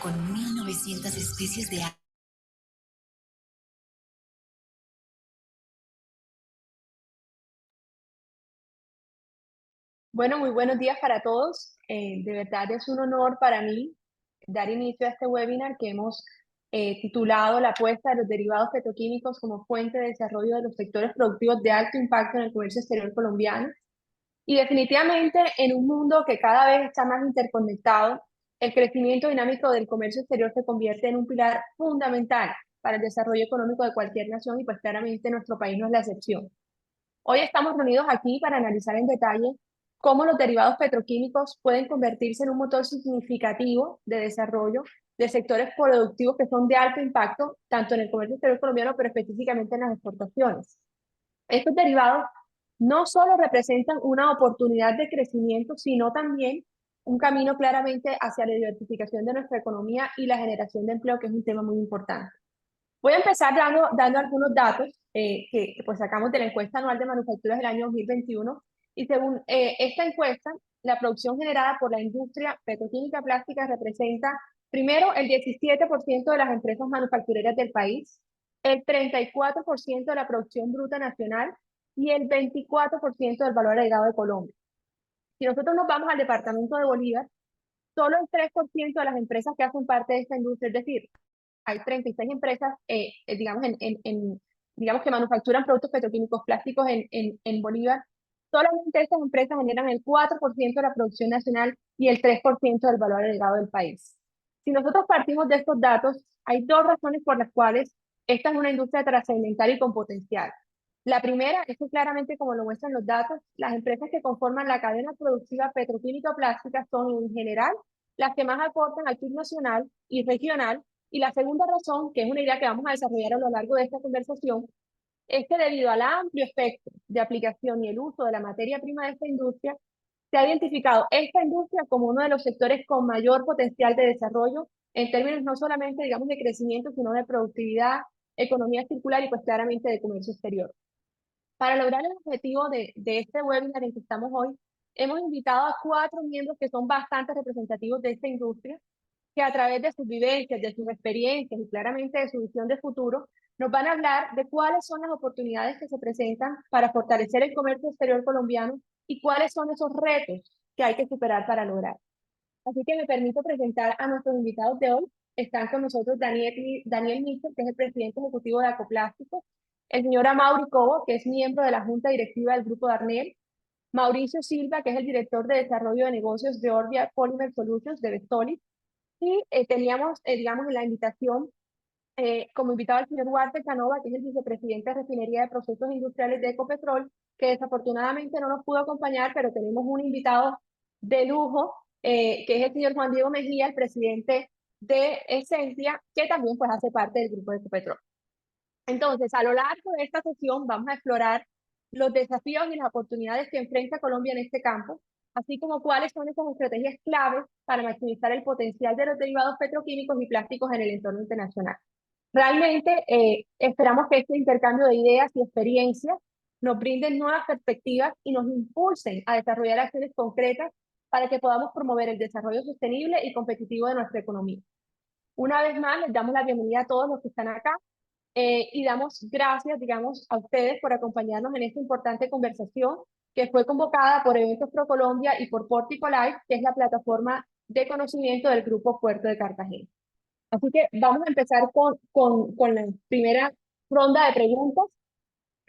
con 1900 especies de aves. Bueno, muy buenos días para todos. De verdad es un honor para mí dar inicio a este webinar que hemos titulado La apuesta de los derivados petroquímicos como fuente de desarrollo de los sectores productivos de alto impacto en el comercio exterior colombiano. Y definitivamente en un mundo que cada vez está más interconectado, el crecimiento dinámico del comercio exterior se convierte en un pilar fundamental para el desarrollo económico de cualquier nación y pues claramente nuestro país no es la excepción. Hoy estamos reunidos aquí para analizar en detalle cómo los derivados petroquímicos pueden convertirse en un motor significativo de desarrollo de sectores productivos que son de alto impacto, tanto en el comercio exterior colombiano, pero específicamente en las exportaciones. Estos derivados no solo representan una oportunidad de crecimiento, sino también un camino claramente hacia la diversificación de nuestra economía y la generación de empleo, que es un tema muy importante. Voy a empezar dando algunos datos que pues sacamos de la encuesta anual de manufacturas del año 2021 y según esta encuesta, la producción generada por la industria petroquímica plástica representa primero el 17% de las empresas manufactureras del país, el 34% de la producción bruta nacional y el 24% del valor agregado de Colombia. Si nosotros nos vamos al departamento de Bolívar, solo el 3% de las empresas que hacen parte de esta industria, es decir, hay 36 empresas, digamos, digamos, que manufacturan productos petroquímicos plásticos en Bolívar. Solamente estas empresas generan el 4% de la producción nacional y el 3% del valor agregado del país. Si nosotros partimos de estos datos, hay dos razones por las cuales esta es una industria trascendental y con potencial. La primera es que claramente, como lo muestran los datos, las empresas que conforman la cadena productiva petroquímica plástica son en general las que más aportan al PIB nacional y regional. Y la segunda razón, que es una idea que vamos a desarrollar a lo largo de esta conversación, es que debido al amplio espectro de aplicación y el uso de la materia prima de esta industria, se ha identificado esta industria como uno de los sectores con mayor potencial de desarrollo en términos no solamente, digamos, de crecimiento, sino de productividad, economía circular y pues claramente de comercio exterior. Para lograr el objetivo de este webinar en que estamos hoy, hemos invitado a 4 miembros que son bastante representativos de esta industria, que a través de sus vivencias, de sus experiencias y claramente de su visión de futuro, nos van a hablar de cuáles son las oportunidades que se presentan para fortalecer el comercio exterior colombiano y cuáles son esos retos que hay que superar para lograr. Así que me permito presentar a nuestros invitados de hoy. Están con nosotros Daniel Mitchell, que es el presidente ejecutivo de Acoplásticos, el señor Amaury Cobo, que es miembro de la junta directiva del Grupo Darnel, Mauricio Silva, que es el director de desarrollo de negocios de Orbia Polymer Solutions de Vestolis, y teníamos, digamos, en la invitación como invitado al señor Walter Canova, que es el vicepresidente de Refinería de Procesos Industriales de Ecopetrol, que desafortunadamente no nos pudo acompañar, pero tenemos un invitado de lujo, que es el señor Juan Diego Mejía, el presidente de Esencia, que también pues hace parte del grupo de Ecopetrol. Entonces, a lo largo de esta sesión vamos a explorar los desafíos y las oportunidades que enfrenta Colombia en este campo, así como cuáles son esas estrategias claves para maximizar el potencial de los derivados petroquímicos y plásticos en el entorno internacional. Realmente esperamos que este intercambio de ideas y experiencias nos brinden nuevas perspectivas y nos impulsen a desarrollar acciones concretas para que podamos promover el desarrollo sostenible y competitivo de nuestra economía. Una vez más, les damos la bienvenida a todos los que están acá y damos gracias, digamos, a ustedes por acompañarnos en esta importante conversación que fue convocada por Eventos Pro Colombia y por Pórtico Live, que es la plataforma de conocimiento del Grupo Puerto de Cartagena. Así que vamos a empezar con la primera ronda de preguntas.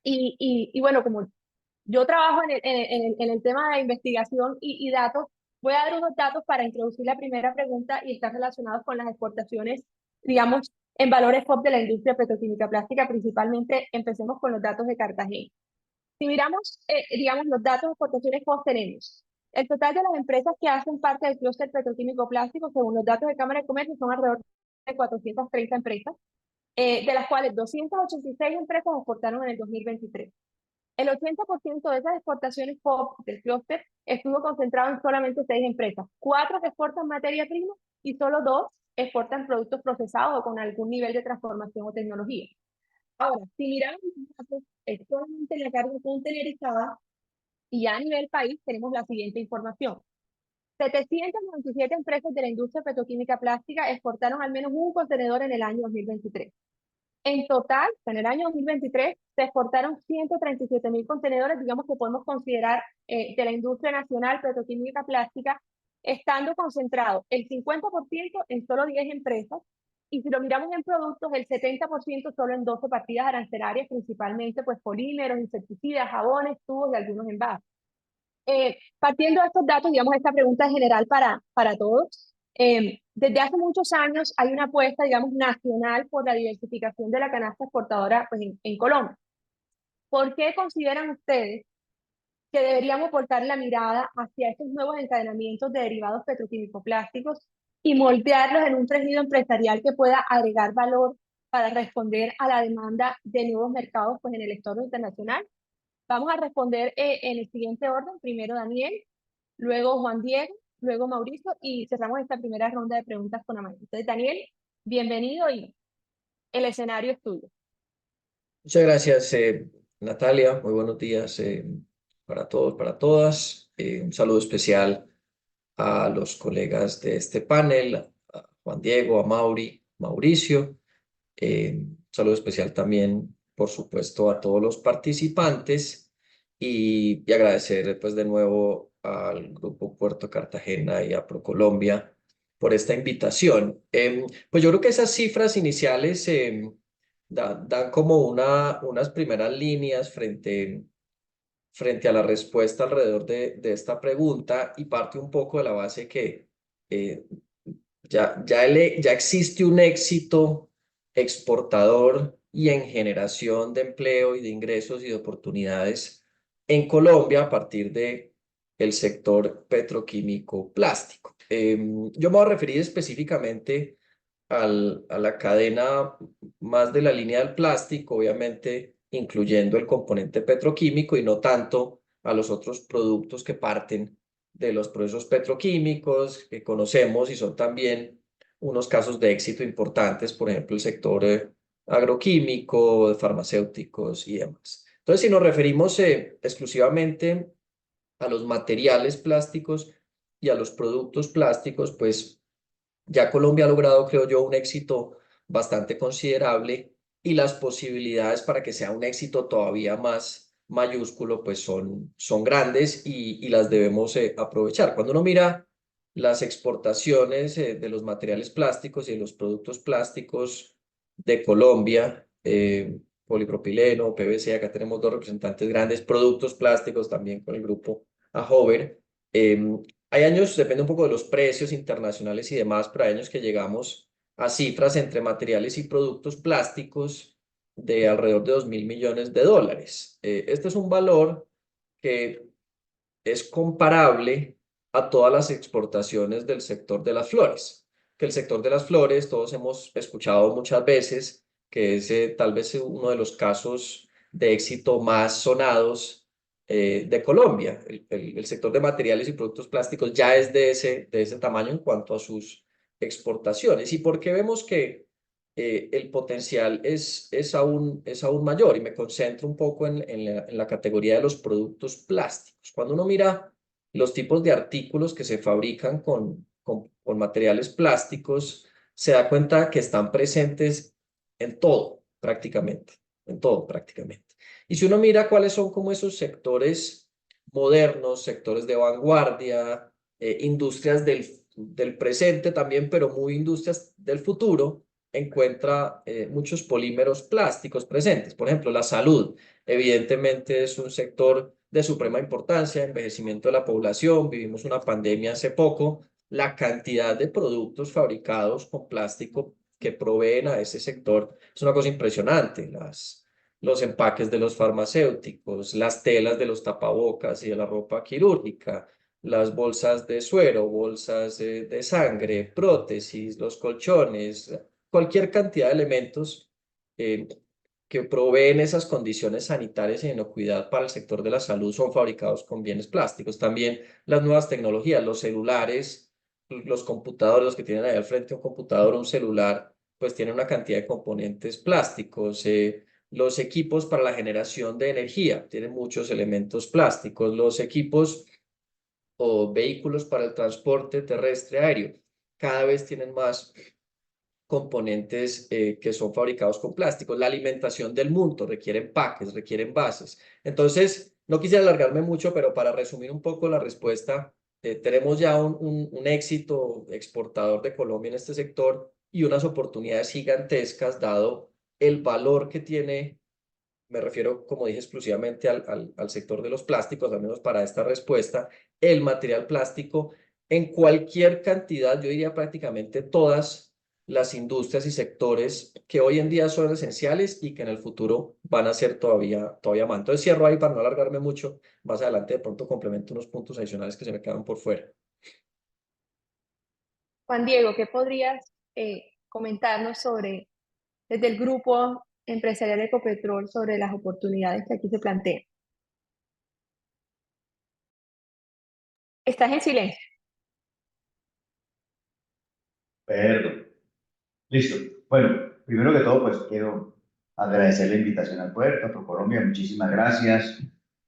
Y bueno, como yo trabajo en el tema de investigación y datos, voy a dar unos datos para introducir la primera pregunta y están relacionados con las exportaciones, digamos, en valores FOB de la industria petroquímica plástica, principalmente empecemos con los datos de Cartagena. Si miramos, digamos, los datos de exportaciones FOB tenemos el total de las empresas que hacen parte del clúster petroquímico plástico, según los datos de Cámara de Comercio, son alrededor de 430 empresas, de las cuales 286 empresas exportaron en el 2023. El 80% de esas exportaciones FOB del clúster estuvo concentrado en solamente 6 empresas, 4 que exportan materia prima y solo 2 exportan productos procesados o con algún nivel de transformación o tecnología. Ahora, si miramos los datos, solamente la carga contenerizada y ya a nivel país tenemos la siguiente información. 797 empresas de la industria petroquímica plástica exportaron al menos un contenedor en el año 2023. En total, en el año 2023 se exportaron 137.000 contenedores, digamos que podemos considerar de la industria nacional petroquímica plástica, estando concentrado el 50% en solo 10 empresas, y si lo miramos en productos, el 70% solo en 12 partidas arancelarias, principalmente pues polímeros, insecticidas, jabones, tubos y algunos envases. Partiendo de estos datos, digamos, esta pregunta es general para todos. Desde hace muchos años hay una apuesta, digamos, nacional por la diversificación de la canasta exportadora pues, en Colombia. ¿Por qué consideran ustedes que deberíamos volcar la mirada hacia estos nuevos encadenamientos de derivados petroquímicos plásticos y moldearlos en un tejido empresarial que pueda agregar valor para responder a la demanda de nuevos mercados pues, en el entorno internacional? Vamos a responder en el siguiente orden. Primero Daniel, luego Juan Diego, luego Mauricio y cerramos esta primera ronda de preguntas con Amalia. Entonces, Daniel, bienvenido y el escenario es tuyo. Muchas gracias, Natalia. Muy buenos días para todos, para todas. Un saludo especial a los colegas de este panel, a Juan Diego, a Mauricio. Un saludo especial también, por supuesto, a todos los participantes y agradecer pues de nuevo al Grupo Puerto Cartagena y a ProColombia por esta invitación. Pues yo creo que esas cifras iniciales dan como unas primeras líneas frente a la respuesta alrededor de esta pregunta y parte un poco de la base que eh, ya existe un éxito exportador y en generación de empleo y de ingresos y de oportunidades en Colombia a partir de el sector petroquímico plástico. Yo me voy a referir específicamente a la cadena más de la línea del plástico, obviamente incluyendo el componente petroquímico y no tanto a los otros productos que parten de los procesos petroquímicos que conocemos y son también unos casos de éxito importantes, por ejemplo, el sector agroquímico, de farmacéuticos y demás. Entonces, si nos referimos exclusivamente a los materiales plásticos y a los productos plásticos, pues ya Colombia ha logrado, creo yo, un éxito bastante considerable y las posibilidades para que sea un éxito todavía más mayúsculo, pues son grandes y las debemos aprovechar. Cuando uno mira las exportaciones de los materiales plásticos y de los productos plásticos de Colombia, polipropileno, PVC, acá tenemos dos representantes grandes, productos plásticos también con el grupo Ahover. Hay años, depende un poco de los precios internacionales y demás, pero hay años que llegamos a cifras entre materiales y productos plásticos de alrededor de 2.000 millones de dólares. Este es un valor que es comparable a todas las exportaciones del sector de las flores, que el sector de las flores todos hemos escuchado muchas veces, que es tal vez uno de los casos de éxito más sonados de Colombia. El sector de materiales y productos plásticos ya es de ese tamaño en cuanto a sus exportaciones. ¿Y por qué vemos que el potencial es aún mayor? Y me concentro un poco en la categoría de los productos plásticos. Cuando uno mira los tipos de artículos que se fabrican con materiales plásticos, se da cuenta que están presentes en todo, prácticamente, en todo, prácticamente. Y si uno mira cuáles son como esos sectores modernos, sectores de vanguardia, industrias del presente también, pero muy industrias del futuro, encuentra muchos polímeros plásticos presentes. Por ejemplo, la salud, evidentemente es un sector de suprema importancia, envejecimiento de la población, vivimos una pandemia hace poco, la cantidad de productos fabricados con plástico que proveen a ese sector es una cosa impresionante. Los empaques de los farmacéuticos, las telas de los tapabocas y de la ropa quirúrgica, las bolsas de suero, bolsas de sangre, prótesis, los colchones, cualquier cantidad de elementos eh, que proveen esas condiciones sanitarias y de inocuidad para el sector de la salud son fabricados con bienes plásticos. También las nuevas tecnologías, los celulares, los computadores, los que tienen ahí al frente un computador o un celular, pues tienen una cantidad de componentes plásticos. Los equipos para la generación de energía tienen muchos elementos plásticos. Los equipos o vehículos para el transporte terrestre aéreo, cada vez tienen más componentes que son fabricados con plásticos. La alimentación del mundo requiere empaques, requiere envases. Entonces, no quisiera alargarme mucho, pero para resumir un poco la respuesta, tenemos ya un éxito exportador de Colombia en este sector y unas oportunidades gigantescas dado el valor que tiene. Me refiero, como dije, exclusivamente al sector de los plásticos, al menos para esta respuesta, el material plástico en cualquier cantidad, yo diría prácticamente todas las industrias y sectores que hoy en día son esenciales y que en el futuro van a ser todavía más. Entonces cierro ahí para no alargarme mucho. Más adelante de pronto complemento unos puntos adicionales que se me quedan por fuera. Juan Diego, ¿qué podrías comentarnos desde el grupo empresarial de Ecopetrol sobre las oportunidades que aquí se plantean? Estás en silencio. Perdón. Listo. Bueno, primero que todo, pues quiero agradecer la invitación al puerto, a Colombia, muchísimas gracias.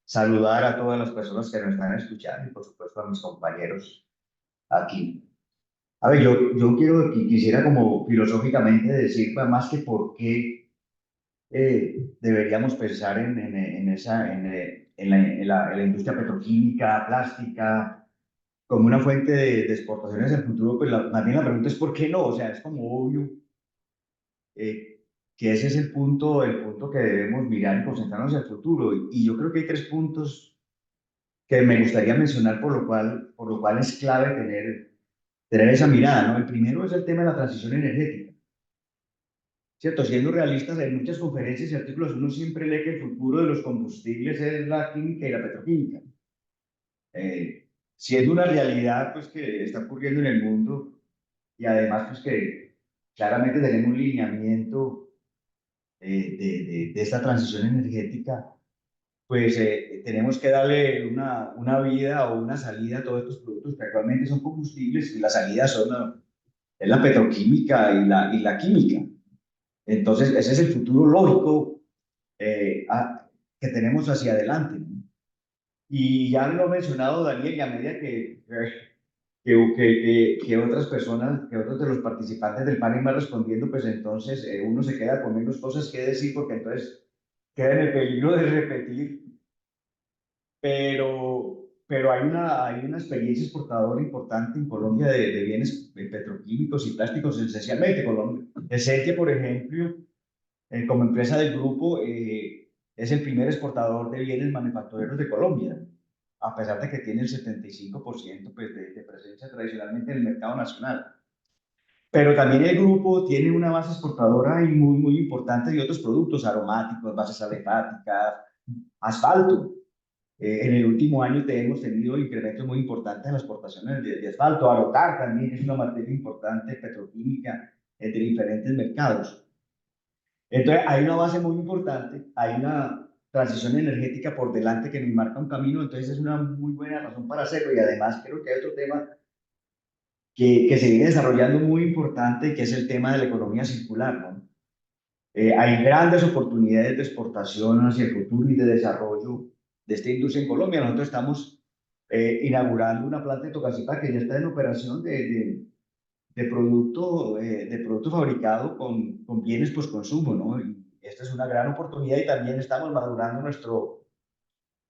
Saludar a todas las personas que nos están escuchando y por supuesto a mis compañeros aquí. A ver, yo quisiera como filosóficamente decir, pues, más que por qué deberíamos pensar en la industria petroquímica, plástica, como una fuente de exportaciones en el futuro, pues más bien la pregunta es ¿por qué no? O sea, es como obvio eh, que ese es el punto que debemos mirar y concentrarnos hacia el futuro. Y yo creo que hay tres puntos que me gustaría mencionar por lo cual es clave tener esa mirada, ¿no? El primero es el tema de la transición energética. ¿Cierto? Siendo realistas, en muchas conferencias y artículos uno siempre lee que el futuro de los combustibles es la química y la petroquímica. Siendo una realidad pues, que está ocurriendo en el mundo y además pues, que claramente tenemos un lineamiento de esta transición energética, pues tenemos que darle una vida o una salida a todos estos productos que actualmente son combustibles y la salida es la petroquímica y la química. Entonces, ese es el futuro lógico que tenemos hacia adelante, ¿no? Y ya lo ha mencionado Daniel, y a medida que otras personas, que otros de los participantes del panel van respondiendo, pues entonces uno se queda con menos cosas que decir, porque entonces queda en el peligro de repetir, pero hay una experiencia exportadora importante en Colombia de bienes petroquímicos y plásticos, esencialmente Colombia. Esencia, por ejemplo, como empresa del grupo, es el primer exportador de bienes manufactureros de Colombia, a pesar de que tiene el 75% pues, de presencia tradicionalmente en el mercado nacional. Pero también el grupo tiene una base exportadora y muy, muy importante de otros productos aromáticos, bases alifáticas, asfalto. En el último año hemos tenido incrementos muy importantes en las exportaciones de asfalto. Arocar también es una materia importante petroquímica de diferentes mercados. Entonces, hay una base muy importante, hay una transición energética por delante que nos marca un camino, entonces es una muy buena razón para hacerlo. Y además creo que hay otro tema que se viene desarrollando muy importante, que es el tema de la economía circular, ¿no? Hay grandes oportunidades de exportación hacia el futuro y de desarrollo de esta industria en Colombia. Nosotros estamos inaugurando una planta de Tocancipá que ya está en operación de producto fabricado con bienes post-consumo, ¿no? Y esta es una gran oportunidad y también estamos madurando nuestro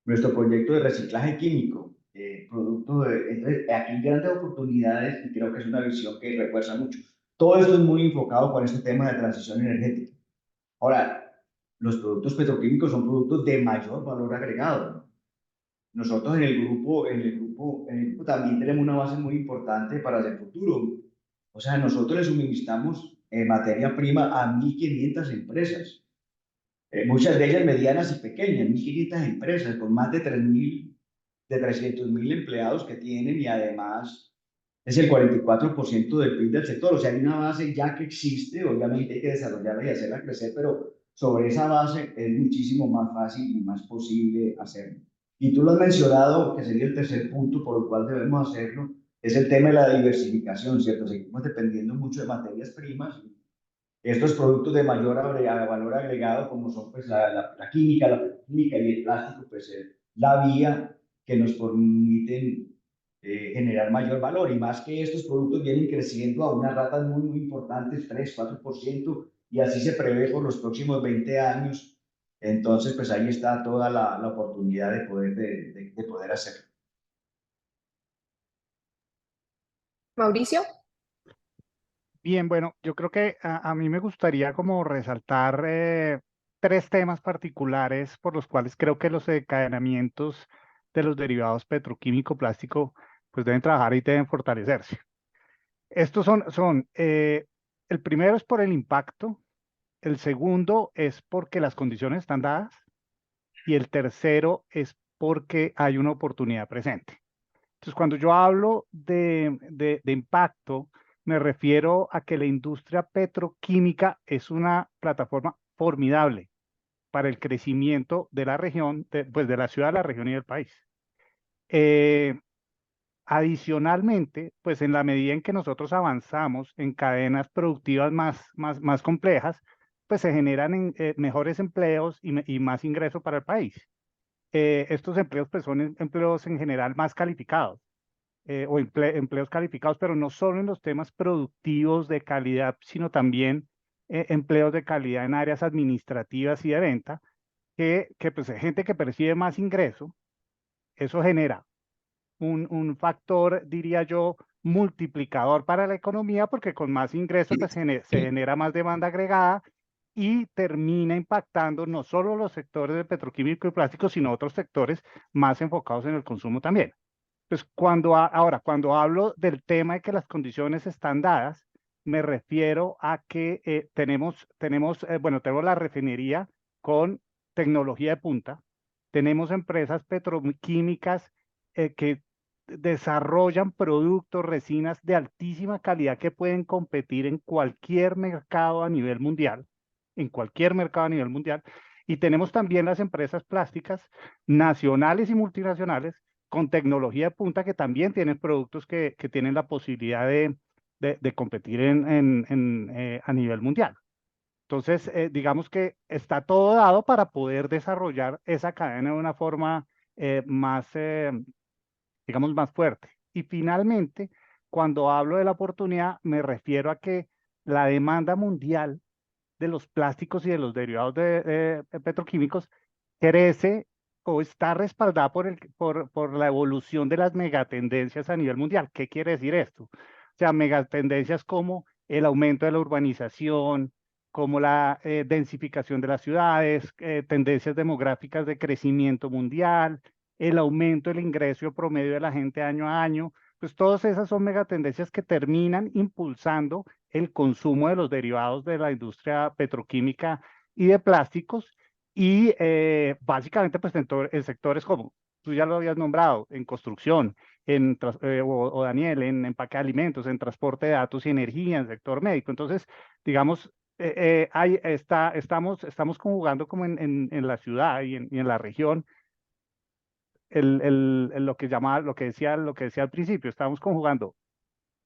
proyecto de reciclaje químico. Entonces, aquí hay grandes oportunidades y creo que es una visión que refuerza mucho. Todo esto es muy enfocado con este tema de transición energética. Ahora, los productos petroquímicos son productos de mayor valor agregado, ¿no? Nosotros en el grupo también tenemos una base muy importante para el futuro. O sea, nosotros le suministramos materia prima a 1.500 empresas, muchas de ellas medianas y pequeñas, 1.500 empresas con más de 300.000 empleados que tienen y además es el 44% del PIB del sector. O sea, hay una base ya que existe, obviamente hay que desarrollarla y hacerla crecer, pero sobre esa base es muchísimo más fácil y más posible hacerlo. Y tú lo has mencionado, que sería el tercer punto por el cual debemos hacerlo, es el tema de la diversificación, ¿cierto? Seguimos dependiendo mucho de materias primas. Estos productos de mayor valor agregado, como son pues, la química, la petroquímica y el plástico, pues la vía que nos permiten generar mayor valor, y más que estos productos vienen creciendo a unas ratas muy, muy importantes, 3, 4%, y así se prevé por los próximos 20 años. Entonces, pues ahí está toda la oportunidad de poder hacerlo. Mauricio. Bien, bueno, yo creo que a mí me gustaría como resaltar tres temas particulares por los cuales creo que los encadenamientos de los derivados petroquímico plástico pues deben trabajar y deben fortalecerse. Estos el primero es por el impacto, el segundo es porque las condiciones están dadas y el tercero es porque hay una oportunidad presente. Entonces, cuando yo hablo de impacto, me refiero a que la industria petroquímica es una plataforma formidable para el crecimiento de la región, pues de la ciudad, de la región y del país. Adicionalmente, pues en la medida en que nosotros avanzamos en cadenas productivas más complejas, pues se generan mejores empleos y más ingresos para el país. Estos empleos pues son empleos en general más calificados o empleos calificados, pero no solo en los temas productivos de calidad, sino también empleos de calidad en áreas administrativas y de venta, que pues hay gente que percibe más ingreso, eso genera un factor, diría yo, multiplicador para la economía, porque con más ingresos pues, se genera más demanda agregada y termina impactando no solo los sectores de petroquímico y plástico, sino otros sectores más enfocados en el consumo también. Pues ahora, cuando hablo del tema de que las condiciones están dadas, me refiero a que tenemos la refinería con tecnología de punta, tenemos empresas petroquímicas que desarrollan productos, resinas de altísima calidad que pueden competir en cualquier mercado a nivel mundial, en cualquier mercado a nivel mundial. Y tenemos también las empresas plásticas nacionales y multinacionales con tecnología de punta que también tienen productos que tienen la posibilidad de competir a nivel mundial. Entonces, digamos que está todo dado para poder desarrollar esa cadena de una forma digamos, más fuerte. Y finalmente, cuando hablo de la oportunidad, me refiero a que la demanda mundial de los plásticos y de los derivados de petroquímicos crece o está respaldada por la evolución de las megatendencias a nivel mundial. ¿Qué quiere decir esto? O sea, megatendencias como el aumento de la urbanización, como la densificación de las ciudades, tendencias demográficas de crecimiento mundial, el aumento del ingreso promedio de la gente año a año, pues todas esas son megatendencias que terminan impulsando el consumo de los derivados de la industria petroquímica y de plásticos y básicamente pues en sectores como tú ya lo habías nombrado, en construcción, o Daniel, en empaque de alimentos, en transporte de datos y energía, en sector médico. Entonces, digamos, estamos conjugando como en la ciudad y en la región lo que decía al principio, estamos conjugando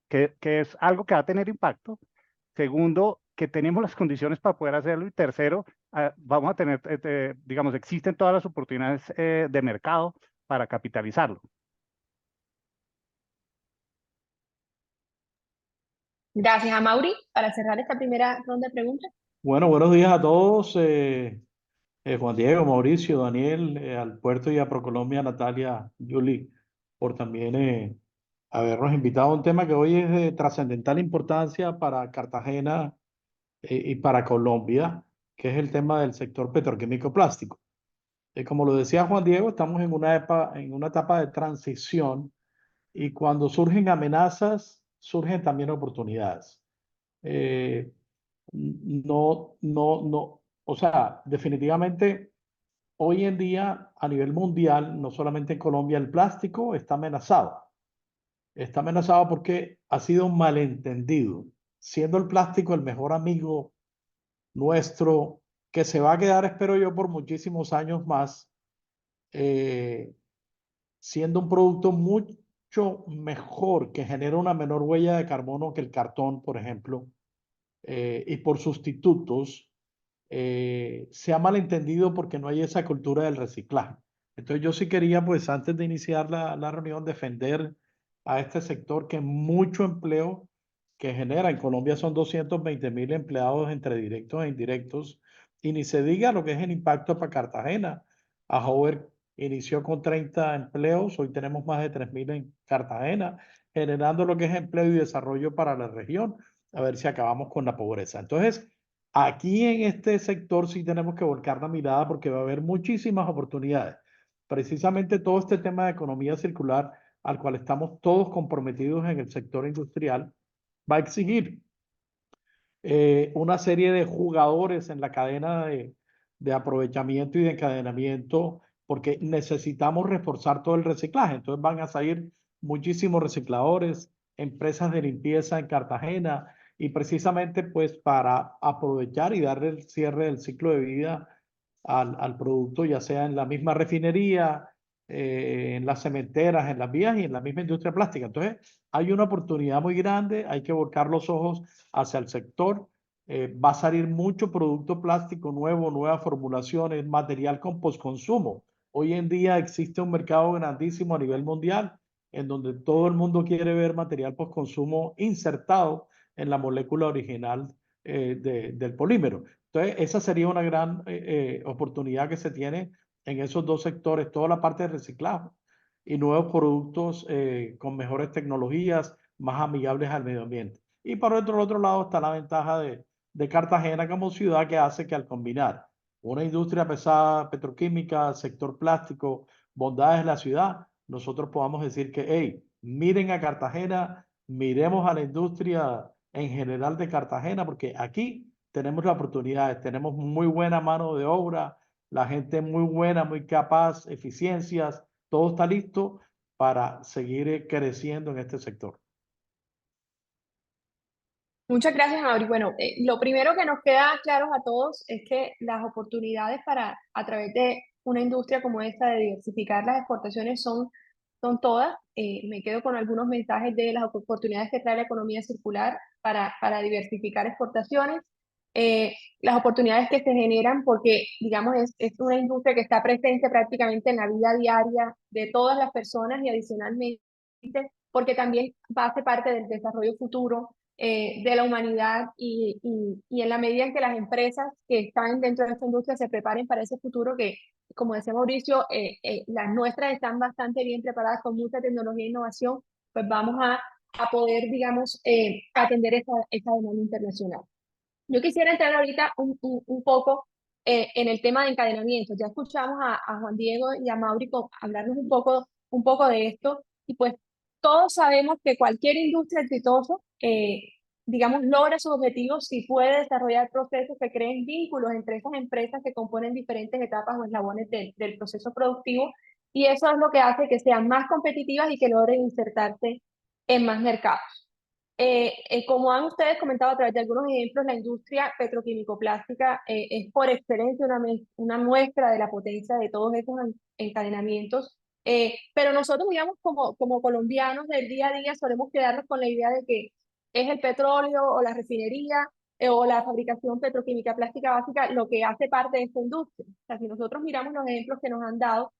que es algo que va a tener impacto. Segundo, que tenemos las condiciones para poder hacerlo. Y tercero, vamos a tener, digamos, existen todas las oportunidades de mercado para capitalizarlo. Gracias a Mauri. Para cerrar esta primera ronda de preguntas. Bueno, buenos días a todos. Juan Diego, Mauricio, Daniel, al Puerto y a Procolombia, Natalia, Julie, por también habernos invitado a un tema que hoy es de trascendental importancia para Cartagena y para Colombia, que es el tema del sector petroquímico plástico. Como lo decía Juan Diego, estamos en una etapa de transición y cuando surgen amenazas, surgen también oportunidades. No, o sea, definitivamente hoy en día a nivel mundial, no solamente en Colombia, el plástico está amenazado. Está amenazado porque ha sido un malentendido, siendo el plástico el mejor amigo nuestro, que se va a quedar, espero yo, por muchísimos años más, siendo un producto mucho mejor, que genera una menor huella de carbono que el cartón, por ejemplo, y por sustitutos, se ha malentendido porque no hay esa cultura del reciclaje. Entonces yo sí quería, pues antes de iniciar la reunión, defender a este sector, que es mucho empleo que genera. En Colombia son 220.000 empleados entre directos e indirectos, y ni se diga lo que es el impacto para Cartagena. Ahover inició con 30 empleos, hoy tenemos más de 3.000 en Cartagena, generando lo que es empleo y desarrollo para la región, a ver si acabamos con la pobreza. Entonces, aquí en este sector sí tenemos que volcar la mirada, porque va a haber muchísimas oportunidades. Precisamente todo este tema de economía circular, al cual estamos todos comprometidos en el sector industrial, va a exigir una serie de jugadores en la cadena de aprovechamiento y de encadenamiento, porque necesitamos reforzar todo el reciclaje. Entonces van a salir muchísimos recicladores, empresas de limpieza en Cartagena, y precisamente pues para aprovechar y darle el cierre del ciclo de vida al producto, ya sea en la misma refinería, en las cementeras, en las vías y en la misma industria plástica. Entonces, hay una oportunidad muy grande, hay que volcar los ojos hacia el sector. Va a salir mucho producto plástico nuevo, nuevas formulaciones, material con postconsumo. Hoy en día existe un mercado grandísimo a nivel mundial, en donde todo el mundo quiere ver material postconsumo insertado en la molécula original del polímero. Entonces, esa sería una gran oportunidad que se tiene en esos dos sectores, toda la parte de reciclaje y nuevos productos con mejores tecnologías, más amigables al medio ambiente. Y por otro lado está la ventaja de Cartagena como ciudad, que hace que al combinar una industria pesada, petroquímica, sector plástico, bondades de la ciudad, nosotros podamos decir que, hey, miren a Cartagena, miremos a la industria en general de Cartagena, porque aquí tenemos las oportunidades, tenemos muy buena mano de obra, la gente muy buena, muy capaz, eficiencias, todo está listo para seguir creciendo en este sector. Muchas gracias, Mauri. Bueno, lo primero que nos queda claros a todos es que las oportunidades para, a través de una industria como esta, de diversificar las exportaciones son todas. Me quedo con algunos mensajes de las oportunidades que trae la economía circular para diversificar exportaciones, las oportunidades que se generan porque, digamos, es una industria que está presente prácticamente en la vida diaria de todas las personas, y adicionalmente porque también hace parte del desarrollo futuro de la humanidad, y en la medida en que las empresas que están dentro de esta industria se preparen para ese futuro que, como decía Mauricio, las nuestras están bastante bien preparadas con mucha tecnología e innovación, pues vamos a poder, digamos, atender esa demanda internacional. Yo quisiera entrar ahorita un poco en el tema de encadenamiento. Ya escuchamos a Juan Diego y a Mauri hablarnos un poco de esto, y pues todos sabemos que cualquier industria exitosa, digamos, logra sus objetivos si puede desarrollar procesos que creen vínculos entre esas empresas que componen diferentes etapas o eslabones del proceso productivo, y eso es lo que hace que sean más competitivas y que logren insertarse en más mercados. Como han ustedes comentado a través de algunos ejemplos, la industria petroquímico-plástica es por excelencia una muestra de la potencia de todos esos encadenamientos, pero nosotros, digamos, como colombianos del día a día, solemos quedarnos con la idea de que es el petróleo o la refinería o la fabricación petroquímica plástica básica lo que hace parte de esta industria. O sea, si nosotros miramos los ejemplos que nos han dado,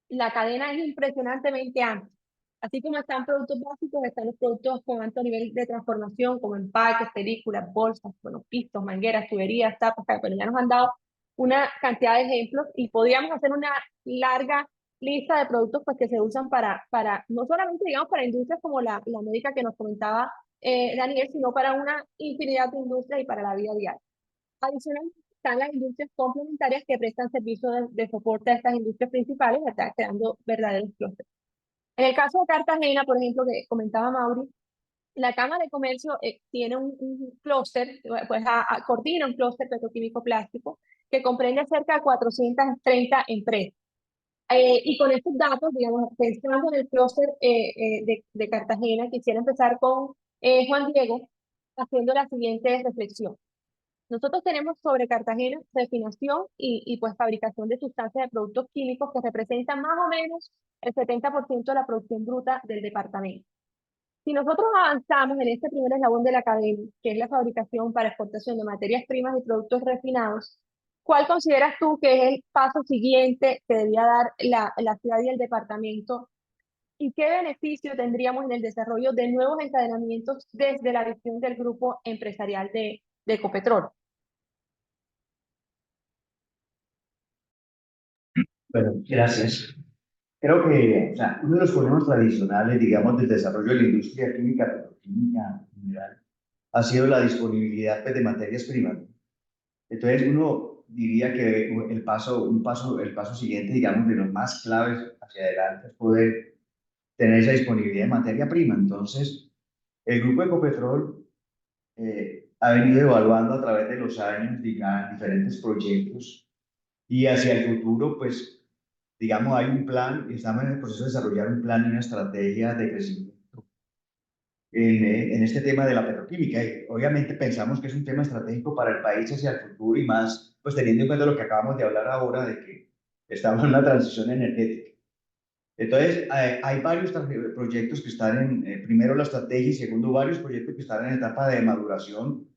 la cadena es impresionantemente amplia. Así como están productos básicos, están los productos con alto nivel de transformación, como empaques, películas, bolsas, bueno, pistos, mangueras, tuberías, tapas, pero ya nos han dado una cantidad de ejemplos, y podríamos hacer una larga lista de productos pues, que se usan para no solamente, digamos, para industrias como la médica que nos comentaba Daniel, sino para una infinidad de industrias y para la vida diaria. Adicionalmente, están las industrias complementarias que prestan servicios de soporte a estas industrias principales, están creando verdaderos clústeres. En el caso de Cartagena, por ejemplo, que comentaba Mauri, la Cámara de Comercio tiene un clúster, pues coordina un clúster petroquímico plástico que comprende cerca de 430 empresas. Y con estos datos, digamos, pensando en el clúster de Cartagena, quisiera empezar con Juan Diego, haciendo la siguiente reflexión. Nosotros tenemos sobre Cartagena refinación y pues fabricación de sustancias de productos químicos que representan más o menos el 70% de la producción bruta del departamento. Si nosotros avanzamos en este primer eslabón de la cadena, que es la fabricación para exportación de materias primas y productos refinados, ¿cuál consideras tú que es el paso siguiente que debía dar la ciudad y el departamento ¿Y qué beneficio tendríamos en el desarrollo de nuevos encadenamientos desde la visión del grupo empresarial de Ecopetrol? Bueno, gracias. Creo que, o sea, uno de los problemas tradicionales, digamos, del desarrollo de la industria química, petroquímica en general, ha sido la disponibilidad, pues, de materias primas. Entonces, uno diría que el paso siguiente, digamos, de los más claves hacia adelante es poder tener esa disponibilidad de materia prima. Entonces, el grupo Ecopetrol ha venido evaluando a través de los años, digamos, diferentes proyectos y hacia el futuro, pues, digamos, hay un plan, estamos en el proceso de desarrollar un plan y una estrategia de crecimiento en este tema de la petroquímica. Y obviamente pensamos que es un tema estratégico para el país hacia el futuro y más, pues teniendo en cuenta lo que acabamos de hablar ahora, de que estamos en una transición energética. Entonces, hay varios proyectos que están en, primero la estrategia y segundo, varios proyectos que están en etapa de maduración.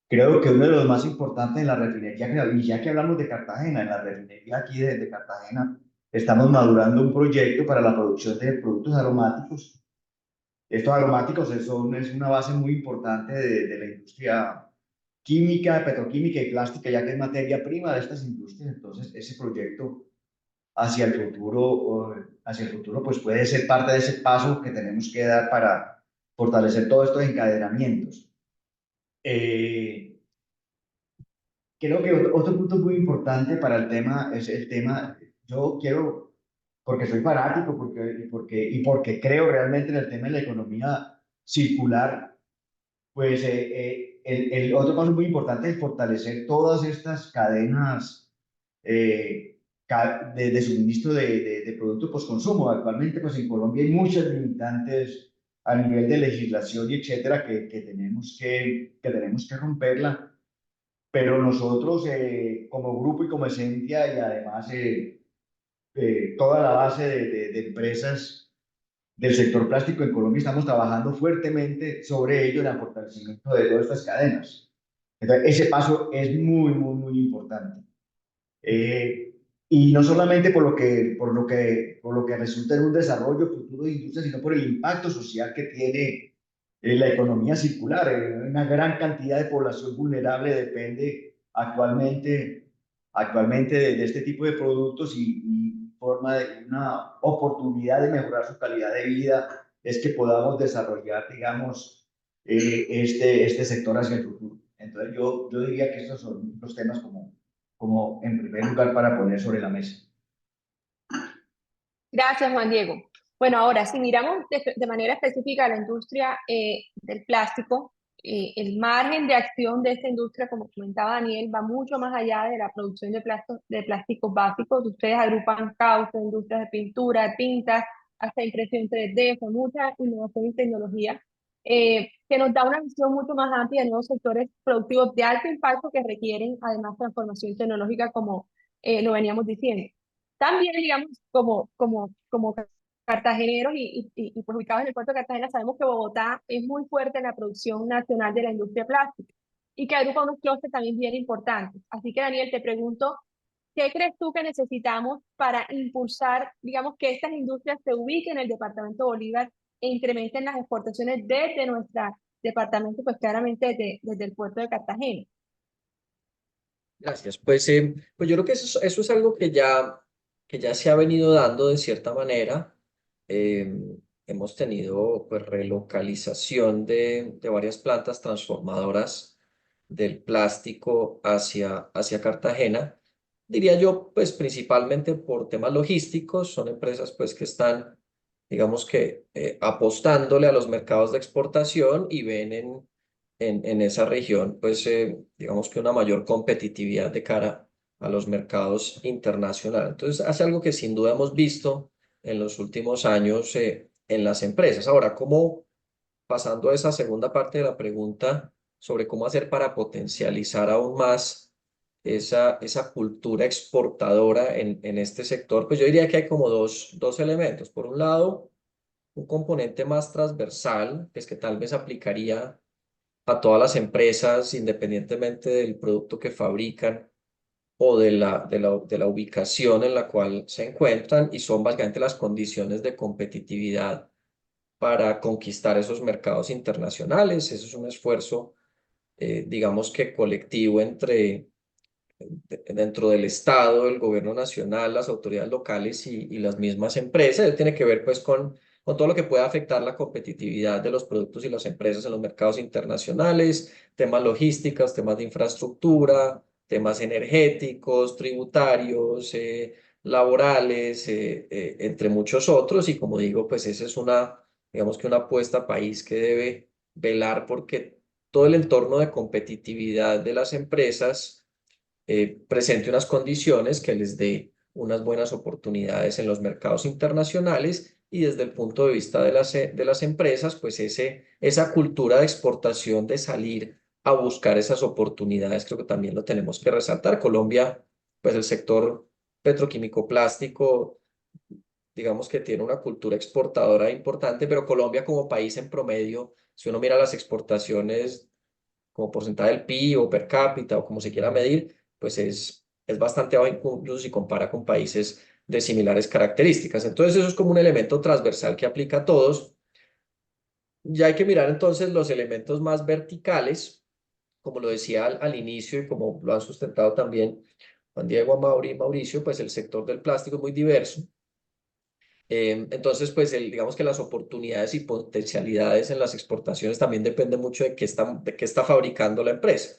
Creo que uno de los más importantes en la refinería, y ya que hablamos de Cartagena, en la refinería aquí de Cartagena, estamos madurando un proyecto para la producción de productos aromáticos. Estos aromáticos es una base muy importante de la industria química, petroquímica y plástica, ya que es materia prima de estas industrias. Entonces, ese proyecto hacia el futuro, pues puede ser parte de ese paso que tenemos que dar para fortalecer todos estos encadenamientos. Eh, Creo que otro punto muy importante para el tema es el tema, yo quiero, porque soy fanático, porque creo realmente en el tema de la economía circular, pues el otro paso muy importante es fortalecer todas estas cadenas de suministro de productos postconsumo. Actualmente, pues en Colombia hay muchas limitantes a nivel de legislación y etcétera que tenemos que romperla, pero nosotros como grupo y como esencia y además toda la base de empresas del sector plástico en Colombia estamos trabajando fuertemente sobre ello en el fortalecimiento de todas estas cadenas. Entonces, ese paso es muy importante. Y no solamente por lo que resulta en un desarrollo futuro de industria, sino por el impacto social que tiene la economía circular. Una gran cantidad de población vulnerable depende actualmente de este tipo de productos y forma de una oportunidad de mejorar su calidad de vida es que podamos desarrollar, digamos, este sector hacia el futuro. Entonces, yo diría que estos son los temas como en primer lugar para poner sobre la mesa. Gracias, Juan Diego. Bueno, ahora, si miramos de manera específica la industria del plástico, el margen de acción de esta industria, como comentaba Daniel, va mucho más allá de la producción de plásticos básicos. Ustedes agrupan caucho, industrias de pintura, tintas, hasta impresión 3D, con mucha innovación y tecnología, que nos da una visión mucho más amplia de nuevos sectores productivos de alto impacto que requieren además transformación tecnológica, como lo veníamos diciendo. También, digamos, como cartageneros pues ubicados en el puerto de Cartagena, sabemos que Bogotá es muy fuerte en la producción nacional de la industria plástica y que agrupa unos clústeres también bien importantes. Así que, Daniel, te pregunto, ¿qué crees tú que necesitamos para impulsar, digamos, que estas industrias se ubiquen en el departamento Bolívar e incrementen las exportaciones desde nuestro departamento, pues claramente desde el puerto de Cartagena? Gracias. Pues yo creo que eso es algo que ya se ha venido dando de cierta manera. Eh, Hemos tenido pues relocalización de varias plantas transformadoras del plástico hacia Cartagena. Diría yo, pues principalmente por temas logísticos, son empresas pues que están, digamos que, apostándole a los mercados de exportación y ven en esa región, pues digamos que una mayor competitividad de cara a los mercados internacionales. Entonces, hace algo que sin duda hemos visto en los últimos años en las empresas. Ahora, ¿cómo, pasando a esa segunda parte de la pregunta sobre cómo hacer para potencializar aún más esa cultura exportadora en este sector? Pues yo diría que hay como dos elementos. Por un lado, un componente más transversal, que es que tal vez aplicaría a todas las empresas, independientemente del producto que fabrican, o de la ubicación en la cual se encuentran y son básicamente las condiciones de competitividad para conquistar esos mercados internacionales. Eso es un esfuerzo, digamos que colectivo dentro del Estado, el gobierno nacional, las autoridades locales y las mismas empresas. Eso tiene que ver pues con todo lo que pueda afectar la competitividad de los productos y las empresas en los mercados internacionales, temas logísticos, temas de infraestructura, temas energéticos, tributarios, laborales, entre muchos otros. Y como digo, pues esa es digamos que una apuesta a país que debe velar porque todo el entorno de competitividad de las empresas presente unas condiciones que les dé unas buenas oportunidades en los mercados internacionales y desde el punto de vista de las empresas, pues esa cultura de exportación, de salir a buscar esas oportunidades, creo que también lo tenemos que resaltar. Colombia, pues el sector petroquímico plástico, digamos que tiene una cultura exportadora importante, pero Colombia como país en promedio, si uno mira las exportaciones como porcentaje del PIB o per cápita o como se quiera medir, pues es bastante bajo incluso si compara con países de similares características. Entonces eso es como un elemento transversal que aplica a todos. Ya hay que mirar entonces los elementos más verticales, como lo decía al inicio y como lo han sustentado también Juan Diego, Mauri y Mauricio, pues el sector del plástico es muy diverso. Entonces, pues digamos que las oportunidades y potencialidades en las exportaciones también dependen mucho de qué está fabricando la empresa.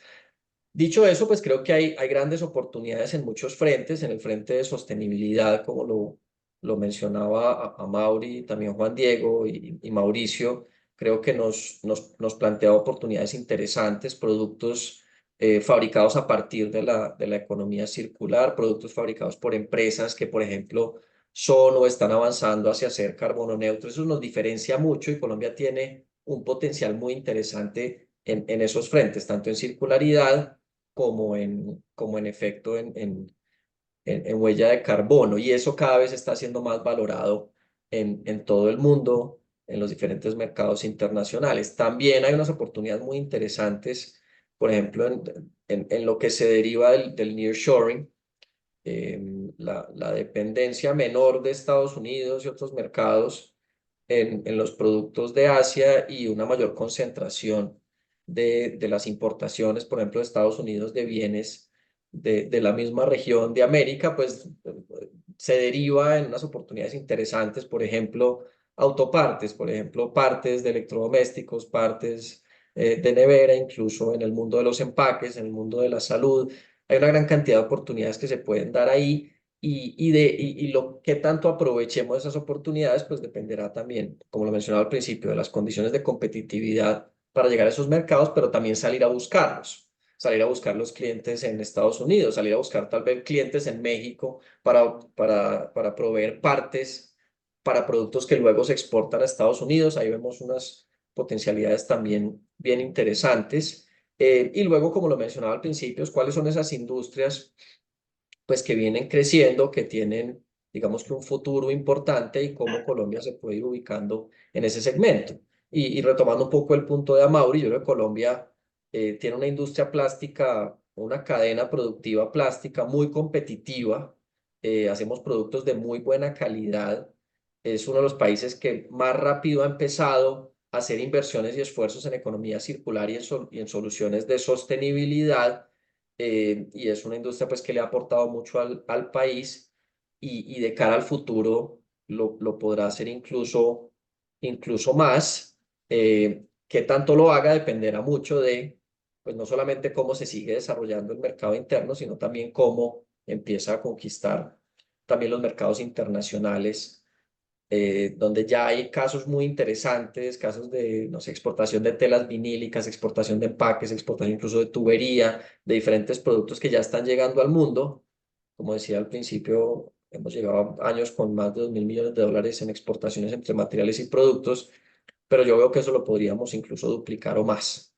Dicho eso, pues creo que hay grandes oportunidades en muchos frentes, en el frente de sostenibilidad, como lo mencionaba a Mauri, también Juan Diego y Mauricio, creo que nos plantea oportunidades interesantes, productos fabricados a partir de la economía circular, productos fabricados por empresas que, por ejemplo, son o están avanzando hacia ser carbono neutro. Eso nos diferencia mucho y Colombia tiene un potencial muy interesante en esos frentes, tanto en circularidad como en efecto en huella de carbono. Y eso cada vez está siendo más valorado en todo el mundo, en los diferentes mercados internacionales. También hay unas oportunidades muy interesantes, por ejemplo, en lo que se deriva del nearshoring, la dependencia menor de Estados Unidos y otros mercados en los productos de Asia y una mayor concentración de las importaciones, por ejemplo, de Estados Unidos de bienes de la misma región de América, pues se deriva en unas oportunidades interesantes, por ejemplo, autopartes, por ejemplo, partes de electrodomésticos, partes de nevera, incluso en el mundo de los empaques, en el mundo de la salud. Hay una gran cantidad de oportunidades que se pueden dar ahí y lo que tanto aprovechemos esas oportunidades, pues dependerá también, como lo mencionaba al principio, de las condiciones de competitividad para llegar a esos mercados, pero también salir a buscar los clientes en Estados Unidos, salir a buscar tal vez clientes en México para proveer partes para productos que luego se exportan a Estados Unidos. Ahí vemos unas potencialidades también bien interesantes. Y luego, como lo mencionaba al principio, cuáles son esas industrias pues que vienen creciendo, que tienen, digamos que un futuro importante y cómo Colombia se puede ir ubicando en ese segmento. Y retomando un poco el punto de Amaury, yo creo que Colombia tiene una industria plástica, una cadena productiva plástica muy competitiva, hacemos productos de muy buena calidad, es uno de los países que más rápido ha empezado a hacer inversiones y esfuerzos en economía circular y en soluciones de sostenibilidad, y es una industria pues que le ha aportado mucho al país y de cara al futuro lo podrá hacer incluso más. Qué tanto lo haga dependerá mucho de, pues no solamente cómo se sigue desarrollando el mercado interno, sino también cómo empieza a conquistar también los mercados internacionales, donde ya hay casos muy interesantes, casos de, no sé, exportación de telas vinílicas, exportación de empaques, exportación incluso de tubería, de diferentes productos que ya están llegando al mundo. Como decía al principio, hemos llegado a años con más de 2.000 millones de dólares en exportaciones entre materiales y productos, pero yo veo que eso lo podríamos incluso duplicar o más.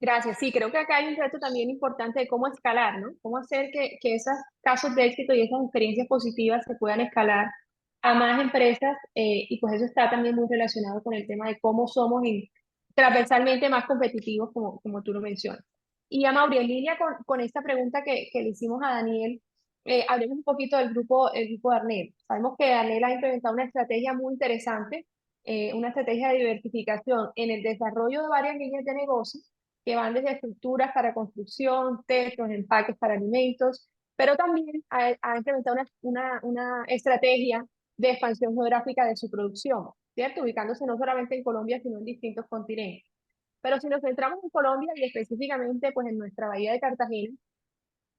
Gracias. Sí, creo que acá hay un reto también importante de cómo escalar, ¿no? Cómo hacer que esos casos de éxito y esas experiencias positivas se puedan escalar a más empresas, y pues eso está también muy relacionado con el tema de cómo somos transversalmente más competitivos, como tú lo mencionas. Y a Mauri, en línea con esta pregunta que le hicimos a Daniel, hablemos un poquito el grupo de Arnel. Sabemos que Arnel ha implementado una estrategia muy interesante, una estrategia de diversificación en el desarrollo de varias líneas de negocio que van desde estructuras para construcción, techos, empaques para alimentos, pero también ha implementado una estrategia de expansión geográfica de su producción, ¿cierto? Ubicándose no solamente en Colombia, sino en distintos continentes. Pero si nos centramos en Colombia y específicamente pues en nuestra bahía de Cartagena,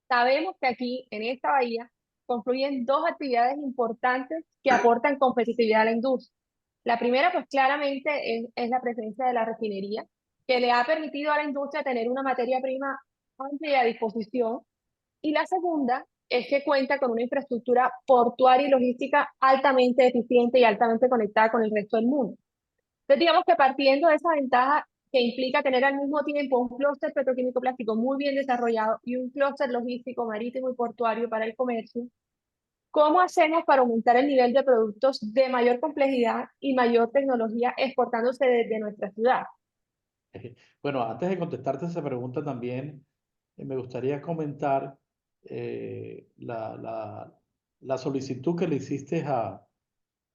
sabemos que aquí en esta bahía confluyen dos actividades importantes que aportan competitividad a la industria. La primera pues claramente es la presencia de la refinería, que le ha permitido a la industria tener una materia prima amplia a disposición. Y la segunda es que cuenta con una infraestructura portuaria y logística altamente eficiente y altamente conectada con el resto del mundo. Entonces, digamos que partiendo de esa ventaja que implica tener al mismo tiempo un clúster petroquímico plástico muy bien desarrollado y un clúster logístico marítimo y portuario para el comercio, ¿cómo hacemos para aumentar el nivel de productos de mayor complejidad y mayor tecnología exportándose desde nuestra ciudad? Bueno, antes de contestarte esa pregunta también, me gustaría comentar la solicitud que le hiciste a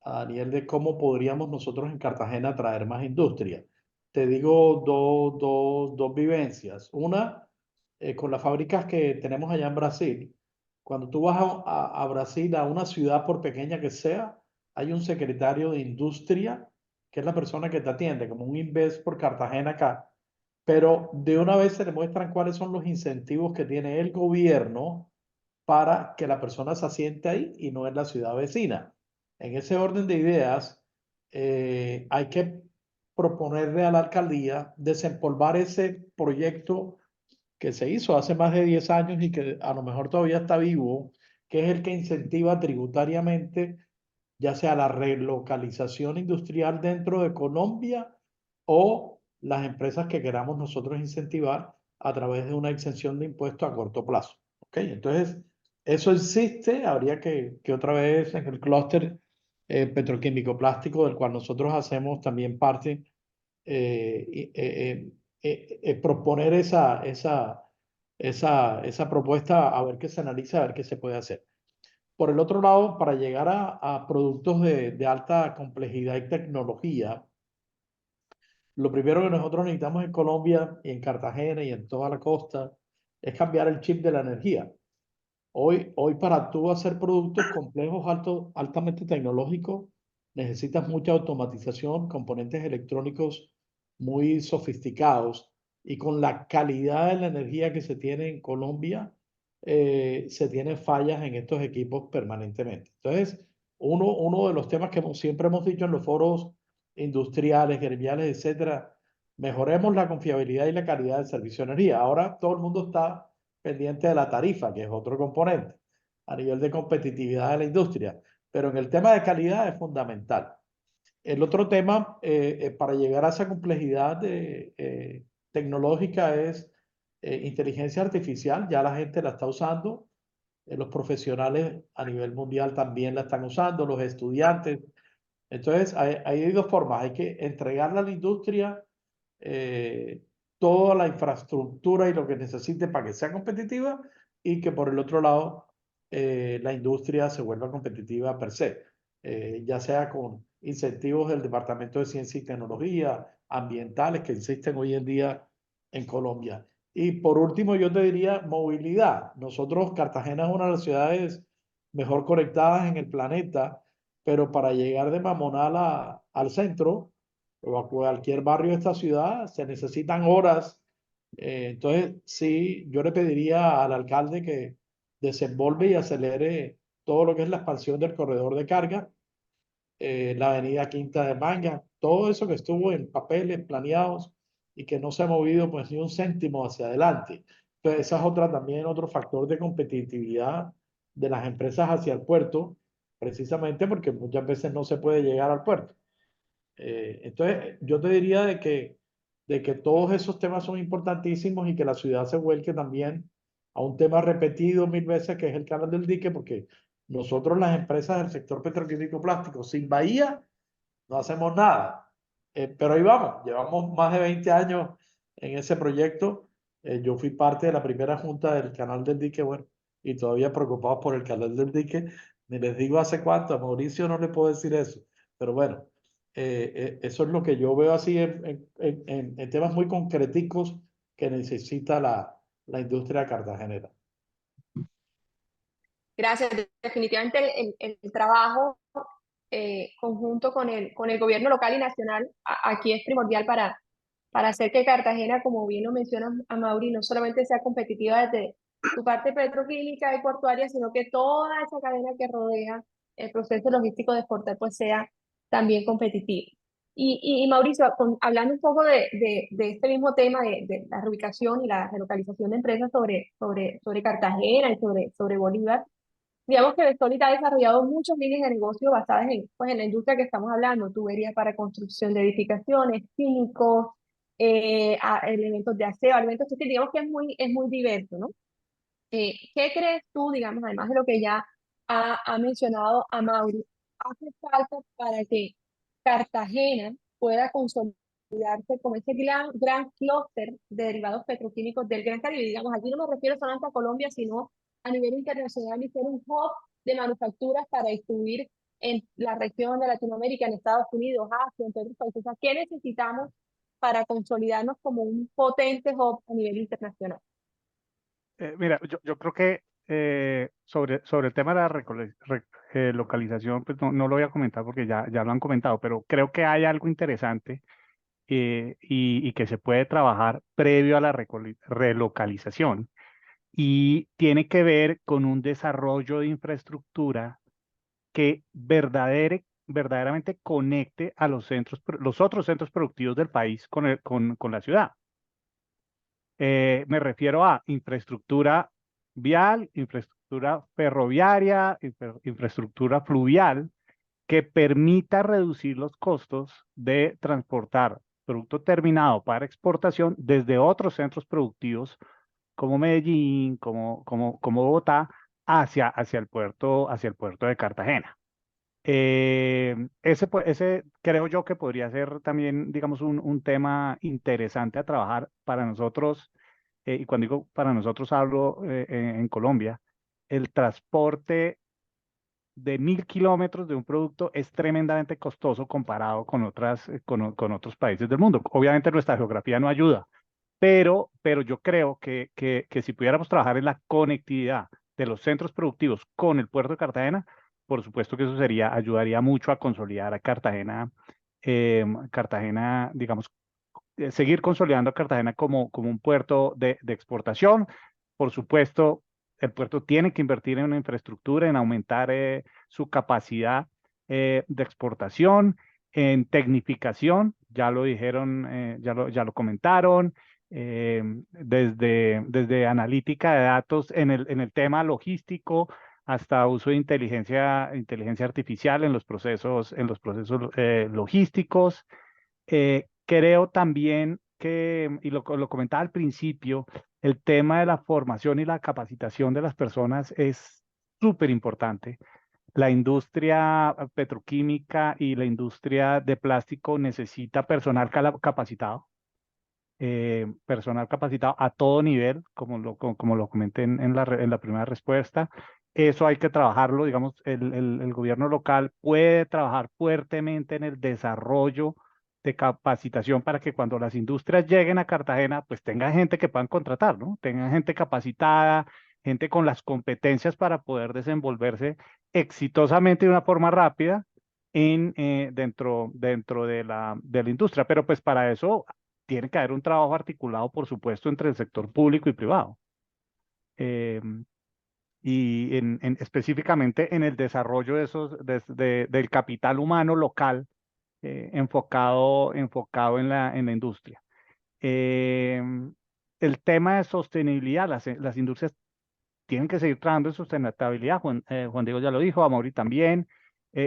Daniel de cómo podríamos nosotros en Cartagena traer más industria. Te digo dos vivencias. Una, con las fábricas que tenemos allá en Brasil. Cuando tú vas a Brasil, a una ciudad por pequeña que sea, hay un secretario de industria, que es la persona que te atiende, como un Inves por Cartagena acá. Pero de una vez se le muestran cuáles son los incentivos que tiene el gobierno para que la persona se asiente ahí y no en la ciudad vecina. En ese orden de ideas, hay que proponerle a la alcaldía desempolvar ese proyecto que se hizo hace más de 10 años y que a lo mejor todavía está vivo, que es el que incentiva tributariamente ya sea la relocalización industrial dentro de Colombia o las empresas que queramos nosotros incentivar a través de una exención de impuestos a corto plazo. ¿Ok? Entonces, eso existe, habría que otra vez en el clúster petroquímico plástico, del cual nosotros hacemos también parte, proponer esa propuesta a ver qué se analiza, a ver qué se puede hacer. Por el otro lado, para llegar a productos de alta complejidad y tecnología, lo primero que nosotros necesitamos en Colombia y en Cartagena y en toda la costa es cambiar el chip de la energía. Hoy para tú hacer productos complejos, altamente tecnológicos, necesitas mucha automatización, componentes electrónicos muy sofisticados y con la calidad de la energía que se tiene en Colombia, se tienen fallas en estos equipos permanentemente. Entonces, uno de los temas que siempre hemos dicho en los foros industriales, gremiales, etcétera, mejoremos la confiabilidad y la calidad del servicio de energía. Ahora todo el mundo está pendiente de la tarifa, que es otro componente a nivel de competitividad de la industria, pero en el tema de calidad es fundamental. El otro tema para llegar a esa complejidad tecnológica es inteligencia artificial, ya la gente la está usando, los profesionales a nivel mundial también la están usando, los estudiantes. Entonces, hay dos formas, hay que entregarle a la industria eh, toda la infraestructura y lo que necesite para que sea competitiva y que por el otro lado la industria se vuelva competitiva per se, ya sea con incentivos del Departamento de Ciencia y Tecnología, ambientales que existen hoy en día en Colombia. Y por último, yo te diría movilidad. Nosotros, Cartagena es una de las ciudades mejor conectadas en el planeta, pero para llegar de Mamonal al centro, o a cualquier barrio de esta ciudad, se necesitan horas. Entonces, sí, yo le pediría al alcalde que desenvolve y acelere todo lo que es la expansión del corredor de carga, la avenida Quinta de Manga, todo eso que estuvo en papeles planeados y que no se ha movido pues ni un céntimo hacia adelante. Entonces, esa es otra también, otro factor de competitividad de las empresas hacia el puerto, precisamente porque muchas veces no se puede llegar al puerto. Entonces, yo te diría de que todos esos temas son importantísimos y que la ciudad se vuelque también a un tema repetido 1000 veces, que es el canal del dique, porque nosotros las empresas del sector petroquímico plástico, sin bahía, no hacemos nada. Pero ahí vamos, llevamos más de 20 años en ese proyecto Yo fui parte de la primera junta del Canal del Dique, bueno, y todavía preocupados por el Canal del Dique. Ni les digo hace cuánto, a Mauricio no le puedo decir eso, pero bueno, eso es lo que yo veo así en temas muy concreticos que necesita la industria cartagenera. Gracias. Definitivamente el trabajo conjunto con el gobierno local y nacional aquí es primordial para hacer que Cartagena, como bien lo menciona a Mauri, no solamente sea competitiva desde su parte petroquímica y portuaria, sino que toda esa cadena que rodea el proceso logístico de exportar pues sea también competitiva. Y Mauricio, hablando un poco de este mismo tema de la reubicación y la relocalización de empresas sobre Cartagena y sobre Bolívar, digamos que Bestolit ha desarrollado muchas líneas de negocio basadas pues, en la industria que estamos hablando, tuberías para construcción de edificaciones, químicos, elementos de aseo, alimentos, es decir, digamos que es muy diverso, ¿no? ¿Qué crees tú, digamos, además de lo que ya ha mencionado a Mauri, hace falta para que Cartagena pueda consolidarse como ese gran clúster de derivados petroquímicos del Gran Caribe? Digamos, aquí no me refiero solamente a Colombia, sino a nivel internacional y ser un hub de manufacturas para distribuir en la región de Latinoamérica, en Estados Unidos, Asia, entre otros países. O sea, ¿qué necesitamos para consolidarnos como un potente hub a nivel internacional? Mira, yo creo que sobre el tema de la localización, pues no lo voy a comentar porque ya lo han comentado, pero creo que hay algo interesante y que se puede trabajar previo a la relocalización y tiene que ver con un desarrollo de infraestructura que verdaderamente conecte a los otros centros productivos del país con la ciudad. Me refiero a infraestructura vial, infraestructura ferroviaria, infraestructura fluvial, que permita reducir los costos de transportar producto terminado para exportación desde otros centros productivos como Medellín, como Bogotá, hacia el puerto de Cartagena. Ese creo yo que podría ser también, digamos, un tema interesante a trabajar para nosotros, y cuando digo para nosotros hablo en Colombia. El transporte de 1.000 kilómetros de un producto es tremendamente costoso comparado con otros países del mundo. Obviamente nuestra geografía no ayuda, pero yo creo que si pudiéramos trabajar en la conectividad de los centros productivos con el puerto de Cartagena, por supuesto que eso ayudaría mucho a consolidar a Cartagena, digamos, seguir consolidando a Cartagena como un puerto de exportación. Por supuesto, el puerto tiene que invertir en una infraestructura, en aumentar su capacidad de exportación, en tecnificación, ya lo dijeron, ya lo comentaron, desde analítica de datos en el tema logístico hasta uso de inteligencia artificial en los procesos logísticos. Creo también que, y lo comentaba al principio, el tema de la formación y la capacitación de las personas es súper importante. La industria petroquímica y la industria de plástico necesita personal capacitado a todo nivel, como lo comenté en la primera respuesta. Eso hay que trabajarlo, digamos, el gobierno local puede trabajar fuertemente en el desarrollo de capacitación para que cuando las industrias lleguen a Cartagena, pues tengan gente que puedan contratar, ¿no? Tengan gente capacitada, gente con las competencias para poder desenvolverse exitosamente de una forma rápida dentro de la industria. Pero pues para eso tiene que haber un trabajo articulado, por supuesto, entre el sector público y privado. Eh, y específicamente en el desarrollo del capital humano local, enfocado en la industria. Eh, el tema de sostenibilidad, las industrias tienen que seguir trabajando en sustentabilidad. Juan Diego ya lo dijo, Amaury también.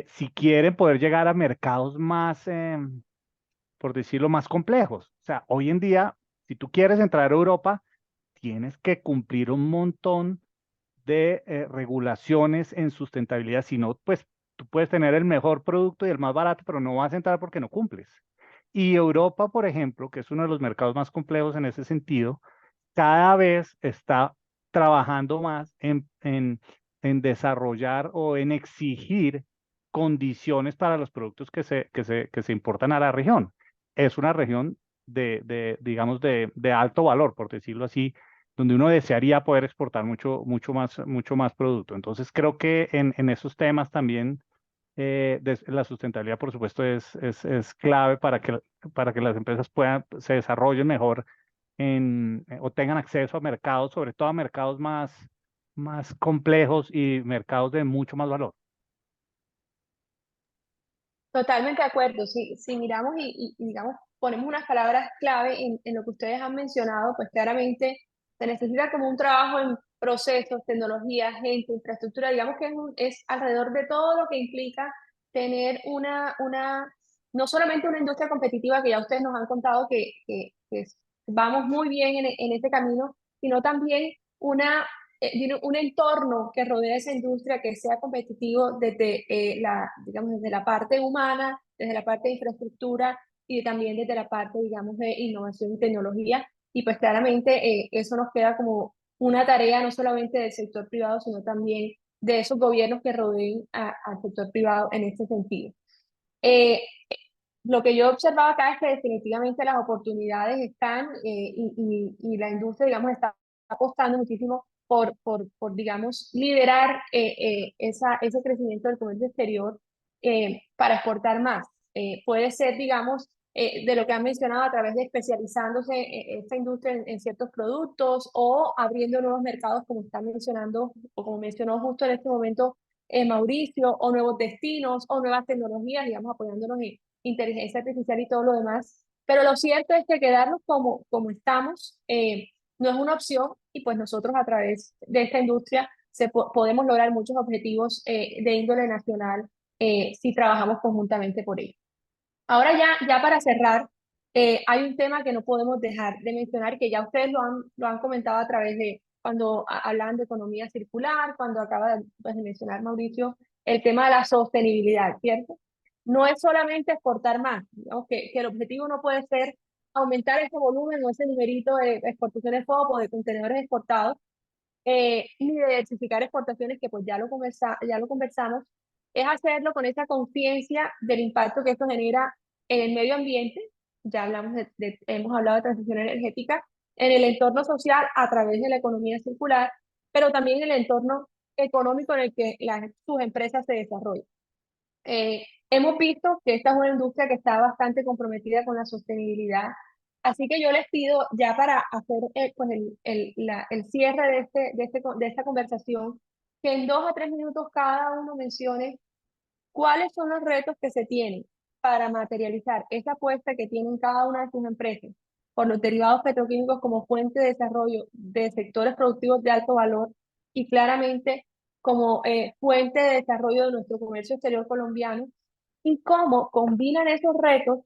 Si quieren poder llegar a mercados más, por decirlo, más complejos. O sea, hoy en día, si tú quieres entrar a Europa, tienes que cumplir un montón de regulaciones en sustentabilidad. Si no, pues tú puedes tener el mejor producto y el más barato, pero no vas a entrar porque no cumples. Y Europa, por ejemplo, que es uno de los mercados más complejos en ese sentido, cada vez está trabajando más en desarrollar o en exigir condiciones para los productos que se importan a la región. Es una región digamos, de alto valor, por decirlo así, donde uno desearía poder exportar mucho más producto. Entonces, creo que en esos temas también la sustentabilidad, por supuesto, es clave para que las empresas se desarrollen mejor o tengan acceso a mercados, sobre todo a mercados más complejos y mercados de mucho más valor. Totalmente de acuerdo. Si miramos digamos, ponemos unas palabras clave en lo que ustedes han mencionado, pues claramente se necesita como un trabajo en procesos, tecnología, gente, infraestructura, digamos que es alrededor de todo lo que implica tener no solamente una industria competitiva, que ya ustedes nos han contado que vamos muy bien en este camino, sino también un entorno que rodea esa industria que sea competitivo desde digamos, desde la parte humana, desde la parte de infraestructura y también desde la parte, digamos, de innovación y tecnología. Y pues claramente eso nos queda como una tarea no solamente del sector privado, sino también de esos gobiernos que rodeen al sector privado en este sentido. Eh, lo que yo observaba acá es que definitivamente las oportunidades están y la industria, digamos, está apostando muchísimo digamos, liderar ese crecimiento del comercio exterior para exportar más. Puede ser, digamos, de lo que han mencionado a través de especializándose esta industria en ciertos productos o abriendo nuevos mercados, como está mencionando o como mencionó justo en este momento Mauricio, o nuevos destinos o nuevas tecnologías, digamos, apoyándonos en inteligencia artificial y todo lo demás. Pero lo cierto es que quedarnos como estamos no es una opción y pues nosotros a través de esta industria podemos lograr muchos objetivos de índole nacional si trabajamos conjuntamente por ello. Ahora ya para cerrar, hay un tema que no podemos dejar de mencionar, que ya ustedes lo han comentado a través de cuando hablan de economía circular, cuando acaba pues, de mencionar Mauricio, el tema de la sostenibilidad, ¿cierto? No es solamente exportar más, digamos que el objetivo no puede ser aumentar ese volumen o ese numerito de exportaciones FOB o de contenedores exportados, ni de diversificar exportaciones, que pues ya lo conversamos, es hacerlo con esa conciencia del impacto que esto genera en el medio ambiente, ya hablamos hemos hablado de transición energética, en el entorno social a través de la economía circular, pero también en el entorno económico en el que sus empresas se desarrollan. Hemos visto que esta es una industria que está bastante comprometida con la sostenibilidad, así que yo les pido ya para hacer pues el cierre de esta conversación, que en 2 a 3 minutos cada uno mencione cuáles son los retos que se tienen para materializar esa apuesta que tienen cada una de sus empresas por los derivados petroquímicos como fuente de desarrollo de sectores productivos de alto valor y claramente como fuente de desarrollo de nuestro comercio exterior colombiano, y cómo combinan esos retos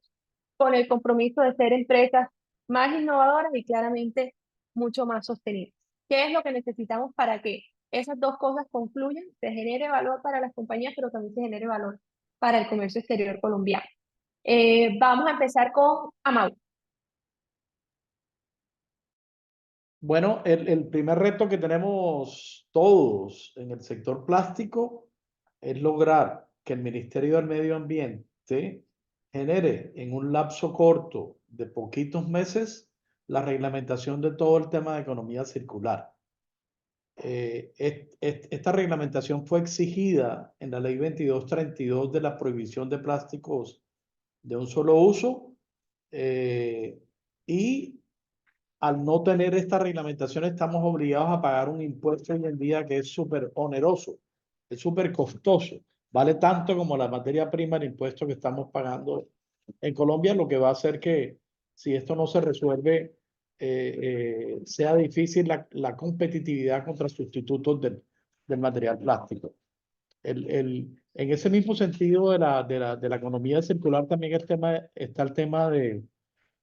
con el compromiso de ser empresas más innovadoras y claramente mucho más sostenibles. ¿Qué es lo que necesitamos para que esas dos cosas concluyan, se genere valor para las compañías, pero también se genere valor para el comercio exterior colombiano? Vamos a empezar con Amaury. Bueno, el primer reto que tenemos todos en el sector plástico es lograr que el Ministerio del Medio Ambiente genere en un lapso corto de poquitos meses la reglamentación de todo el tema de economía circular. Esta reglamentación fue exigida en la ley 2232 de la prohibición de plásticos de un solo uso y al no tener esta reglamentación estamos obligados a pagar un impuesto hoy en día que es súper oneroso, es súper costoso, vale tanto como la materia prima el impuesto que estamos pagando en Colombia, lo que va a hacer que si esto no se resuelve sea difícil la competitividad contra sustitutos del material plástico. En ese mismo sentido de la economía circular también está el tema de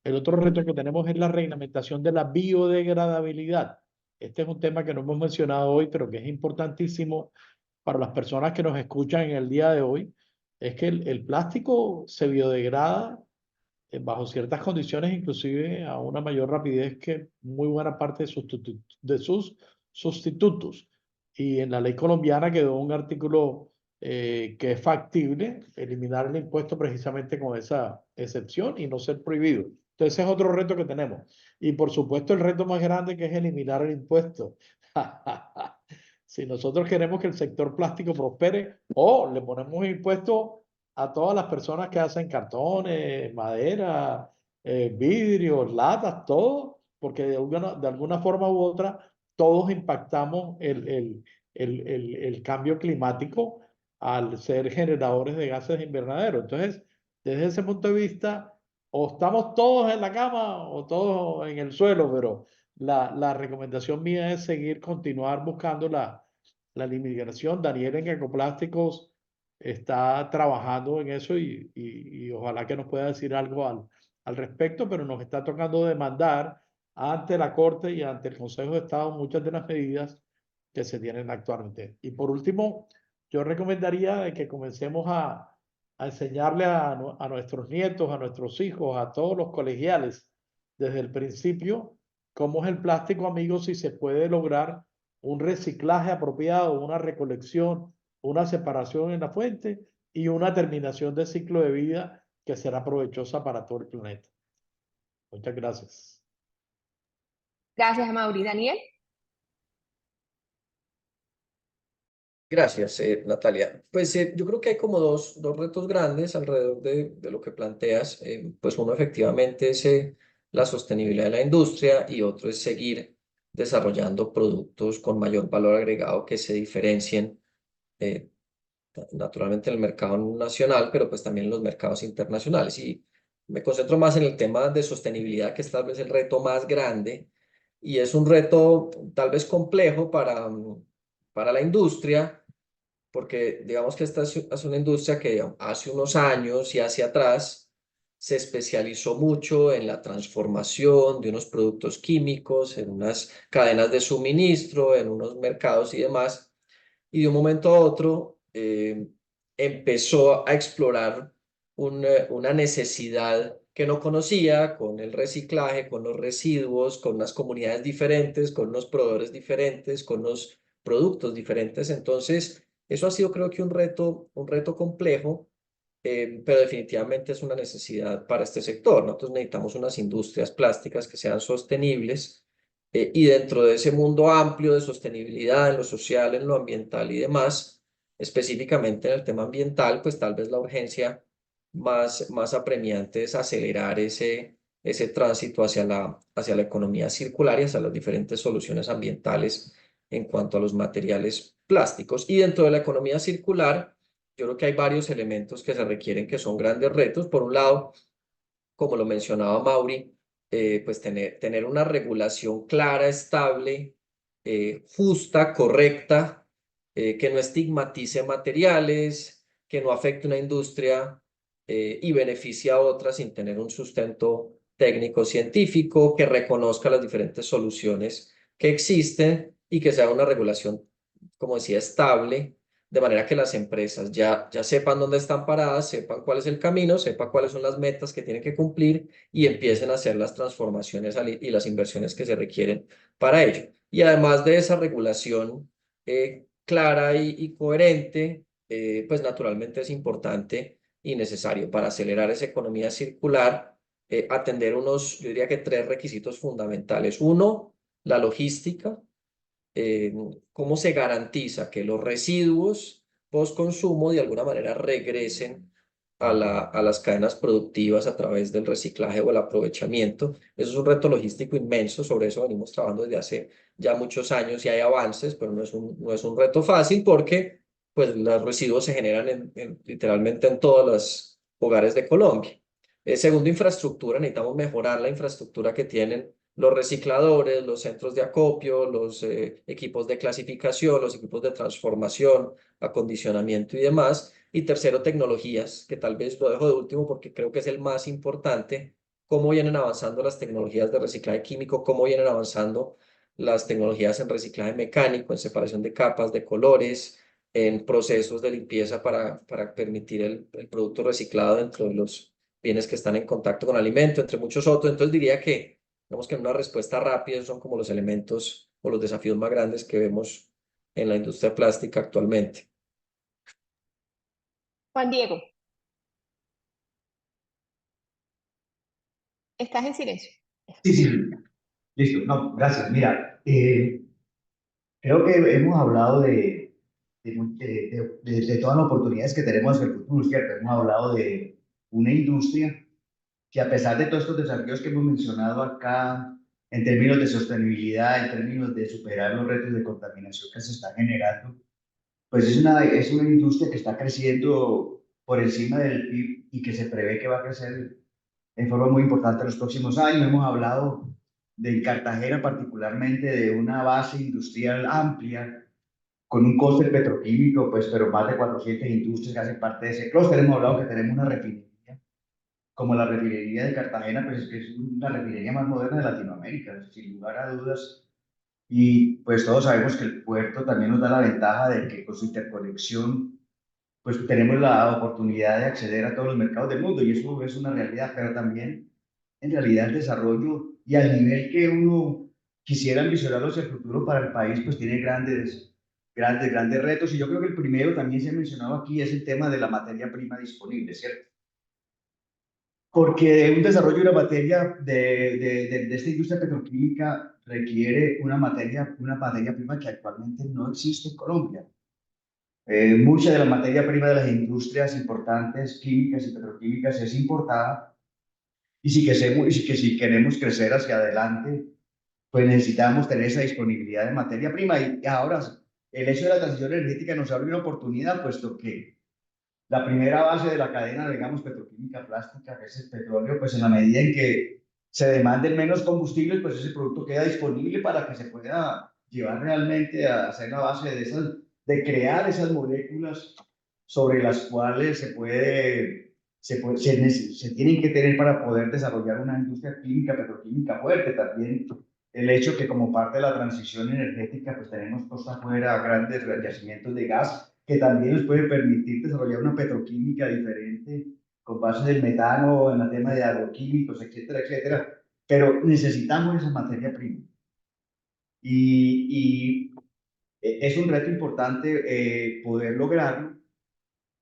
el otro reto que tenemos es la reglamentación de la biodegradabilidad. Este es un tema que no hemos mencionado hoy, pero que es importantísimo para las personas que nos escuchan en el día de hoy. Es que el plástico se biodegrada bajo ciertas condiciones, inclusive a una mayor rapidez que muy buena parte de sus sustitutos. Y en la ley colombiana quedó un artículo que es factible eliminar el impuesto precisamente con esa excepción y no ser prohibido. Entonces ese es otro reto que tenemos. Y por supuesto el reto más grande que es eliminar el impuesto. Si nosotros queremos que el sector plástico prospere, o le ponemos un impuesto a todas las personas que hacen cartones, madera, vidrios, latas, todo, porque de alguna forma u otra todos impactamos el cambio climático al ser generadores de gases de invernadero. Entonces, desde ese punto de vista, o estamos todos en la cama o todos en el suelo, pero la recomendación mía es continuar buscando la eliminación. Daniel en Ecoplásticos está trabajando en eso y ojalá que nos pueda decir algo al respecto, pero nos está tocando demandar ante la Corte y ante el Consejo de Estado muchas de las medidas que se tienen actualmente. Y por último, yo recomendaría que comencemos a enseñarle a nuestros nietos, a nuestros hijos, a todos los colegiales, desde el principio, cómo es el plástico, amigos, si se puede lograr un reciclaje apropiado, una recolección, una separación en la fuente y una terminación de ciclo de vida que será provechosa para todo el planeta. Muchas gracias. Gracias, Mauri. Daniel. Gracias, Natalia. Pues yo creo que hay como dos retos grandes alrededor de lo que planteas. Pues uno efectivamente es la sostenibilidad de la industria y otro es seguir desarrollando productos con mayor valor agregado que se diferencien eh, naturalmente en el mercado nacional, pero pues también en los mercados internacionales. Y me concentro más en el tema de sostenibilidad, que es tal vez el reto más grande y es un reto tal vez complejo para la industria porque digamos que esta es una industria que hace unos años y hacia atrás se especializó mucho en la transformación de unos productos químicos, en unas cadenas de suministro, en unos mercados y demás, y de un momento a otro empezó a explorar una necesidad que no conocía con el reciclaje, con los residuos, con unas comunidades diferentes, con unos proveedores diferentes, con unos productos diferentes. Entonces, eso ha sido creo que un reto complejo, pero definitivamente es una necesidad para este sector. Nosotros necesitamos unas industrias plásticas que sean sostenibles y dentro de ese mundo amplio de sostenibilidad en lo social, en lo ambiental y demás, específicamente en el tema ambiental, pues tal vez la urgencia más apremiante es acelerar ese tránsito hacia la economía circular y hacia las diferentes soluciones ambientales en cuanto a los materiales plásticos. Y dentro de la economía circular, yo creo que hay varios elementos que se requieren que son grandes retos. Por un lado, como lo mencionaba Mauri, pues tener una regulación clara, estable, justa, correcta, que no estigmatice materiales, que no afecte una industria y beneficie a otras sin tener un sustento técnico científico, que reconozca las diferentes soluciones que existen y que sea una regulación, como decía, estable de manera que las empresas ya sepan dónde están paradas, sepan cuál es el camino, sepan cuáles son las metas que tienen que cumplir y empiecen a hacer las transformaciones y las inversiones que se requieren para ello. Y además de esa regulación clara y coherente, pues naturalmente es importante y necesario para acelerar esa economía circular, atender yo diría que 3 requisitos fundamentales. Uno, la logística, cómo se garantiza que los residuos post-consumo de alguna manera regresen a las cadenas productivas a través del reciclaje o el aprovechamiento. Eso es un reto logístico inmenso, sobre eso venimos trabajando desde hace ya muchos años y hay avances, pero no es un reto fácil porque pues, los residuos se generan literalmente en todos los hogares de Colombia. Segundo, infraestructura. Necesitamos mejorar la infraestructura que tienen los recicladores, los centros de acopio, los equipos de clasificación, los equipos de transformación, acondicionamiento y demás. Y tercero, tecnologías, que tal vez lo dejo de último porque creo que es el más importante. Cómo vienen avanzando las tecnologías de reciclaje químico, cómo vienen avanzando las tecnologías en reciclaje mecánico, en separación de capas, de colores, en procesos de limpieza para permitir el producto reciclado dentro bienes que están en contacto con alimento, entre muchos otros. Entonces diría que, digamos que en una respuesta rápida, esos son como los elementos o los desafíos más grandes que vemos en la industria plástica actualmente. Juan Diego, estás en silencio. Sí, sí, listo. No, gracias. Mira, creo que hemos hablado de todas las oportunidades que tenemos hacia el futuro, ¿cierto? Hemos hablado de una industria que a pesar de todos estos desafíos que hemos mencionado acá, en términos de sostenibilidad, en términos de superar los retos de contaminación que se están generando, pues es una industria que está creciendo por encima del PIB y que se prevé que va a crecer en forma muy importante en los próximos años. Hemos hablado de Cartagena particularmente de una base industrial amplia con un clúster petroquímico, pues, pero más de 400 industrias que hacen parte de ese clúster. Hemos hablado que tenemos una refinería, como la refinería de Cartagena, pues es la refinería más moderna de Latinoamérica, sin lugar a dudas. Y pues todos sabemos que el puerto también nos da la ventaja de que con su interconexión, pues tenemos la oportunidad de acceder a todos los mercados del mundo y eso es una realidad, pero también en realidad el desarrollo y al nivel que uno quisiera ambicionarlo hacia el futuro para el país, pues tiene grandes retos. Y yo creo que el primero también se ha mencionado aquí es el tema de la materia prima disponible, ¿cierto? Porque un desarrollo de una materia de esta industria petroquímica requiere una materia prima que actualmente no existe en Colombia. Mucha de la materia prima de las industrias importantes químicas y petroquímicas es importada y si queremos crecer hacia adelante, pues necesitamos tener esa disponibilidad de materia prima. Y ahora, el hecho de la transición energética nos abre una oportunidad, puesto que la primera base de la cadena, digamos, petroquímica plástica, que es el petróleo, pues en la medida en que se demanden menos combustibles, pues ese producto queda disponible para que se pueda llevar realmente a hacer la base de crear esas moléculas sobre las cuales se tienen que tener para poder desarrollar una industria química, petroquímica fuerte. También el hecho que como parte de la transición energética, pues tenemos costa afuera grandes yacimientos de gas que también nos puede permitir desarrollar una petroquímica diferente con base del metano, en el tema de agroquímicos, etcétera, etcétera. Pero necesitamos esa materia prima. Y es un reto importante poder lograrlo,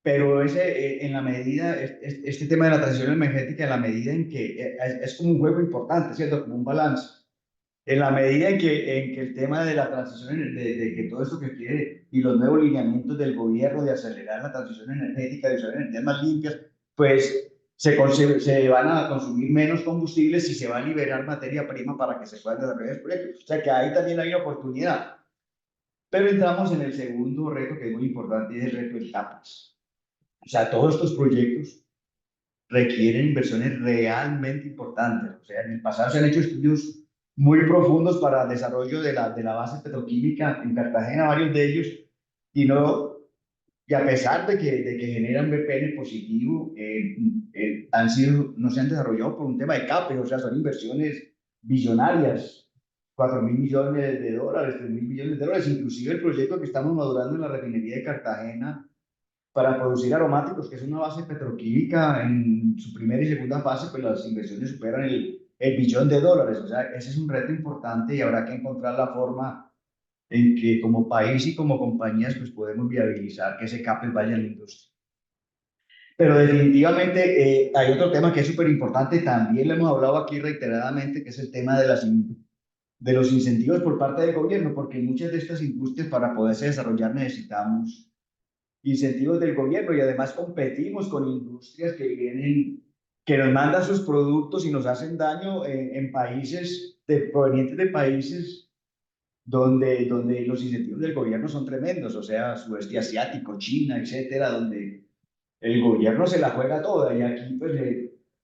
pero en la medida, este tema de la transición energética, en la medida en que es como un juego importante, ¿cierto? Como un balance. En la medida en que el tema de la transición, de que todo esto que quiere y los nuevos lineamientos del gobierno de acelerar la transición energética, de usar energías más limpias, pues se van a consumir menos combustibles y se va a liberar materia prima para que se puedan desarrollar proyectos. O sea que ahí también hay una oportunidad. Pero entramos en el segundo reto que es muy importante y es el reto del CAPEX. O sea, todos estos proyectos requieren inversiones realmente importantes. O sea, en el pasado se han hecho estudios muy profundos para el desarrollo de la base petroquímica en Cartagena, varios de ellos, y, no, y a pesar de que generan BPN positivo, no se han desarrollado por un tema de CAPEX, o sea, son inversiones billonarias, 4.000 millones de dólares, 3.000 millones de dólares, inclusive el proyecto que estamos madurando en la refinería de Cartagena para producir aromáticos, que es una base petroquímica, en su primera y segunda fase, pues las inversiones superan el billón de dólares. O sea, ese es un reto importante y habrá que encontrar la forma en que como país y como compañías pues podemos viabilizar que ese CAPEX vaya a la industria. Pero definitivamente hay otro tema que es súper importante, también lo hemos hablado aquí reiteradamente, que es el tema de los incentivos por parte del gobierno, porque muchas de estas industrias para poderse desarrollar necesitamos incentivos del gobierno y además competimos con industrias que nos mandan sus productos y nos hacen daño en países provenientes de países donde los incentivos del gobierno son tremendos, o sea, sudeste asiático, China, etcétera, donde el gobierno se la juega toda. Y aquí, pues,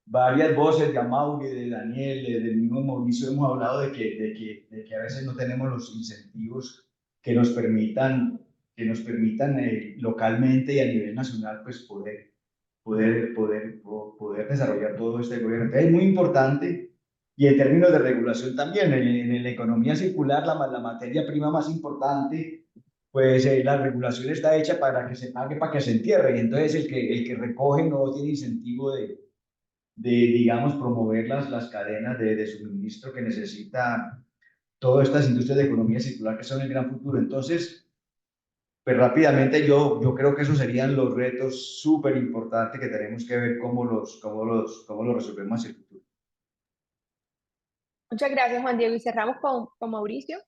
varias voces de Amaury, de Daniel, del mismo Mauricio, hemos hablado de que a veces no tenemos los incentivos que nos permitan, localmente y a nivel nacional, pues, poder desarrollar todo este gobierno. Entonces, es muy importante. Y en términos de regulación también, en la economía circular, la materia prima más importante, pues la regulación está hecha para que se pague, para que se entierre, y entonces el que recoge no tiene incentivo digamos, promover las cadenas de suministro que necesita todas estas industrias de economía circular que son el gran futuro. Entonces, pues rápidamente yo creo que esos serían los retos súper importantes que tenemos que ver cómo los resolvemos hacia el futuro. Muchas gracias, Juan Diego. Y cerramos con Mauricio.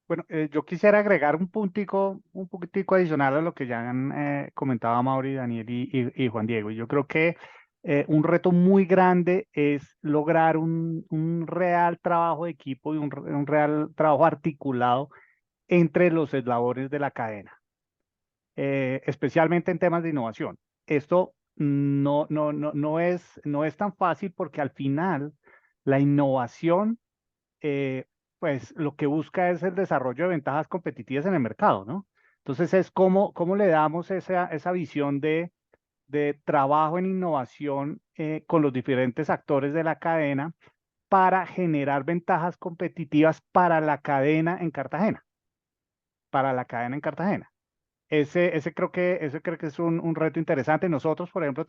Bueno, yo quisiera agregar un poquitico adicional a lo que ya han comentado Mauri, Daniel y Juan Diego. Y yo creo que un reto muy grande es lograr un real trabajo de equipo y un real trabajo articulado entre los eslabones de la cadena, especialmente en temas de innovación. Esto no es tan fácil porque al final la innovación pues lo que busca es el desarrollo de ventajas competitivas en el mercado, ¿no? Entonces es cómo le damos esa visión de trabajo en innovación con los diferentes actores de la cadena para generar ventajas competitivas para la cadena en Cartagena, para la cadena en Cartagena. Ese creo que es un reto interesante. Nosotros, por ejemplo,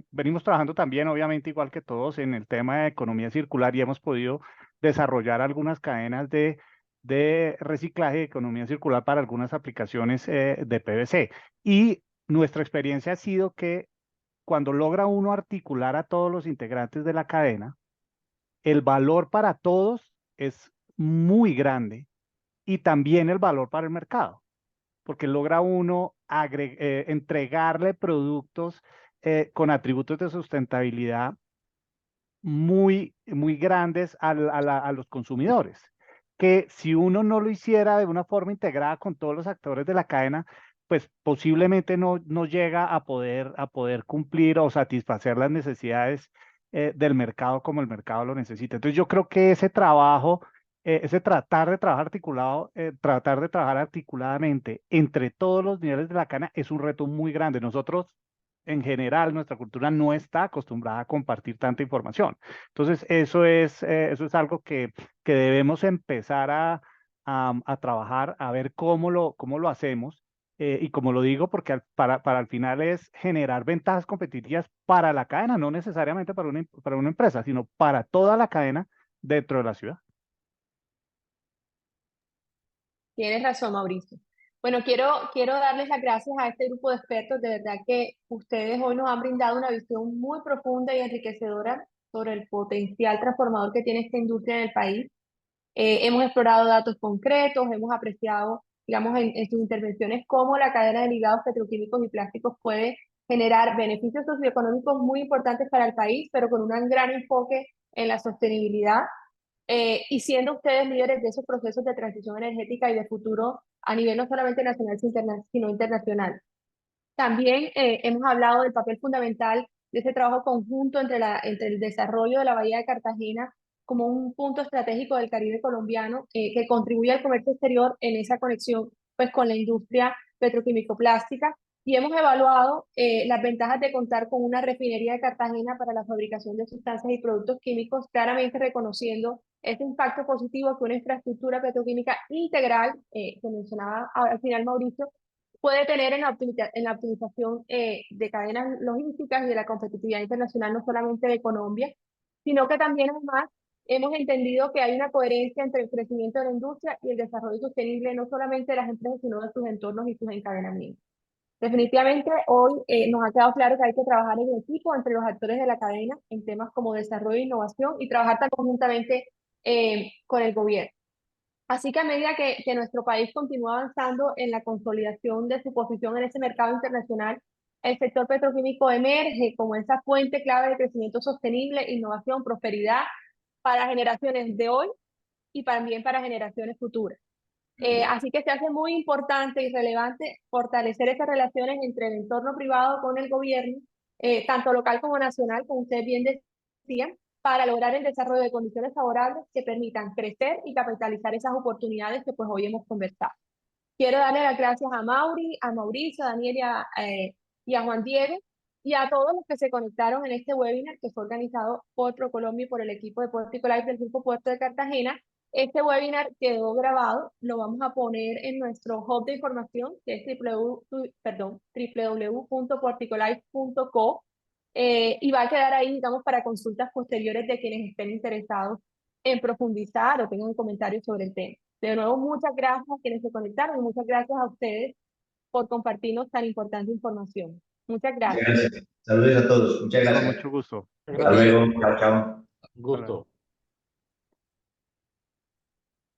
venimos trabajando también, obviamente, igual que todos, en el tema de economía circular y hemos podido desarrollar algunas cadenas de reciclaje de economía circular para algunas aplicaciones de PVC. Y nuestra experiencia ha sido que cuando logra uno articular a todos los integrantes de la cadena, el valor para todos es muy grande y también el valor para el mercado porque logra uno entregarle productos con atributos de sustentabilidad muy grandes a los consumidores, que si uno no lo hiciera de una forma integrada con todos los actores de la cadena, pues posiblemente no llega a poder cumplir o satisfacer las necesidades del mercado como el mercado lo necesita. Entonces yo creo que ese trabajo ese tratar de trabajar articuladamente entre todos los niveles de la cadena es un reto muy grande. Nosotros, en general, nuestra cultura no está acostumbrada a compartir tanta información. Entonces, eso es algo que debemos empezar a trabajar, a ver cómo lo hacemos. Y como lo digo, porque para al final es generar ventajas competitivas para la cadena, no necesariamente para una empresa, sino para toda la cadena dentro de la ciudad. Tienes razón, Mauricio. Bueno, quiero darles las gracias a este grupo de expertos. De verdad que ustedes hoy nos han brindado una visión muy profunda y enriquecedora sobre el potencial transformador que tiene esta industria en el país. Hemos explorado datos concretos, hemos apreciado, digamos, en sus intervenciones cómo la cadena de ligados petroquímicos y plásticos puede generar beneficios socioeconómicos muy importantes para el país, pero con un gran enfoque en la sostenibilidad y siendo ustedes líderes de esos procesos de transición energética y de futuro a nivel no solamente nacional, sino internacional. También hemos hablado del papel fundamental de ese trabajo conjunto entre el desarrollo de la Bahía de Cartagena como un punto estratégico del Caribe colombiano que contribuye al comercio exterior en esa conexión pues, con la industria petroquímico-plástica. Y hemos evaluado las ventajas de contar con una refinería de Cartagena para la fabricación de sustancias y productos químicos, claramente reconociendo ese impacto positivo que una infraestructura petroquímica integral, que mencionaba al final Mauricio, puede tener en la optimización de cadenas logísticas y de la competitividad internacional, no solamente de Colombia, sino que también además hemos entendido que hay una coherencia entre el crecimiento de la industria y el desarrollo sostenible, no solamente de las empresas, sino de sus entornos y sus encadenamientos. Definitivamente hoy nos ha quedado claro que hay que trabajar en equipo entre los actores de la cadena en temas como desarrollo e innovación y trabajar también conjuntamente con el gobierno. Así que a medida que nuestro país continúa avanzando en la consolidación de su posición en ese mercado internacional, el sector petroquímico emerge como esa fuente clave de crecimiento sostenible, innovación, prosperidad para generaciones de hoy y también para generaciones futuras. Así que se hace muy importante y relevante fortalecer esas relaciones entre el entorno privado con el gobierno, tanto local como nacional, como ustedes bien decían, para lograr el desarrollo de condiciones favorables que permitan crecer y capitalizar esas oportunidades que pues hoy hemos conversado. Quiero darle las gracias a Mauricio, a Daniel y a Juan Diego y a todos los que se conectaron en este webinar que fue organizado por ProColombia y por el equipo de Pórtico Live del Grupo Puerto de Cartagena. Este webinar quedó grabado, lo vamos a poner en nuestro hub de información que es www.porticolive.co y va a quedar ahí, digamos, para consultas posteriores de quienes estén interesados en profundizar o tengan comentarios sobre el tema. De nuevo, muchas gracias a quienes se conectaron y muchas gracias a ustedes por compartirnos tan importante información. Muchas Muchas gracias. gracias. Saludos a todos. Muchas Con gracias. mucho gusto. Hasta luego. Chao, chao. Gusto.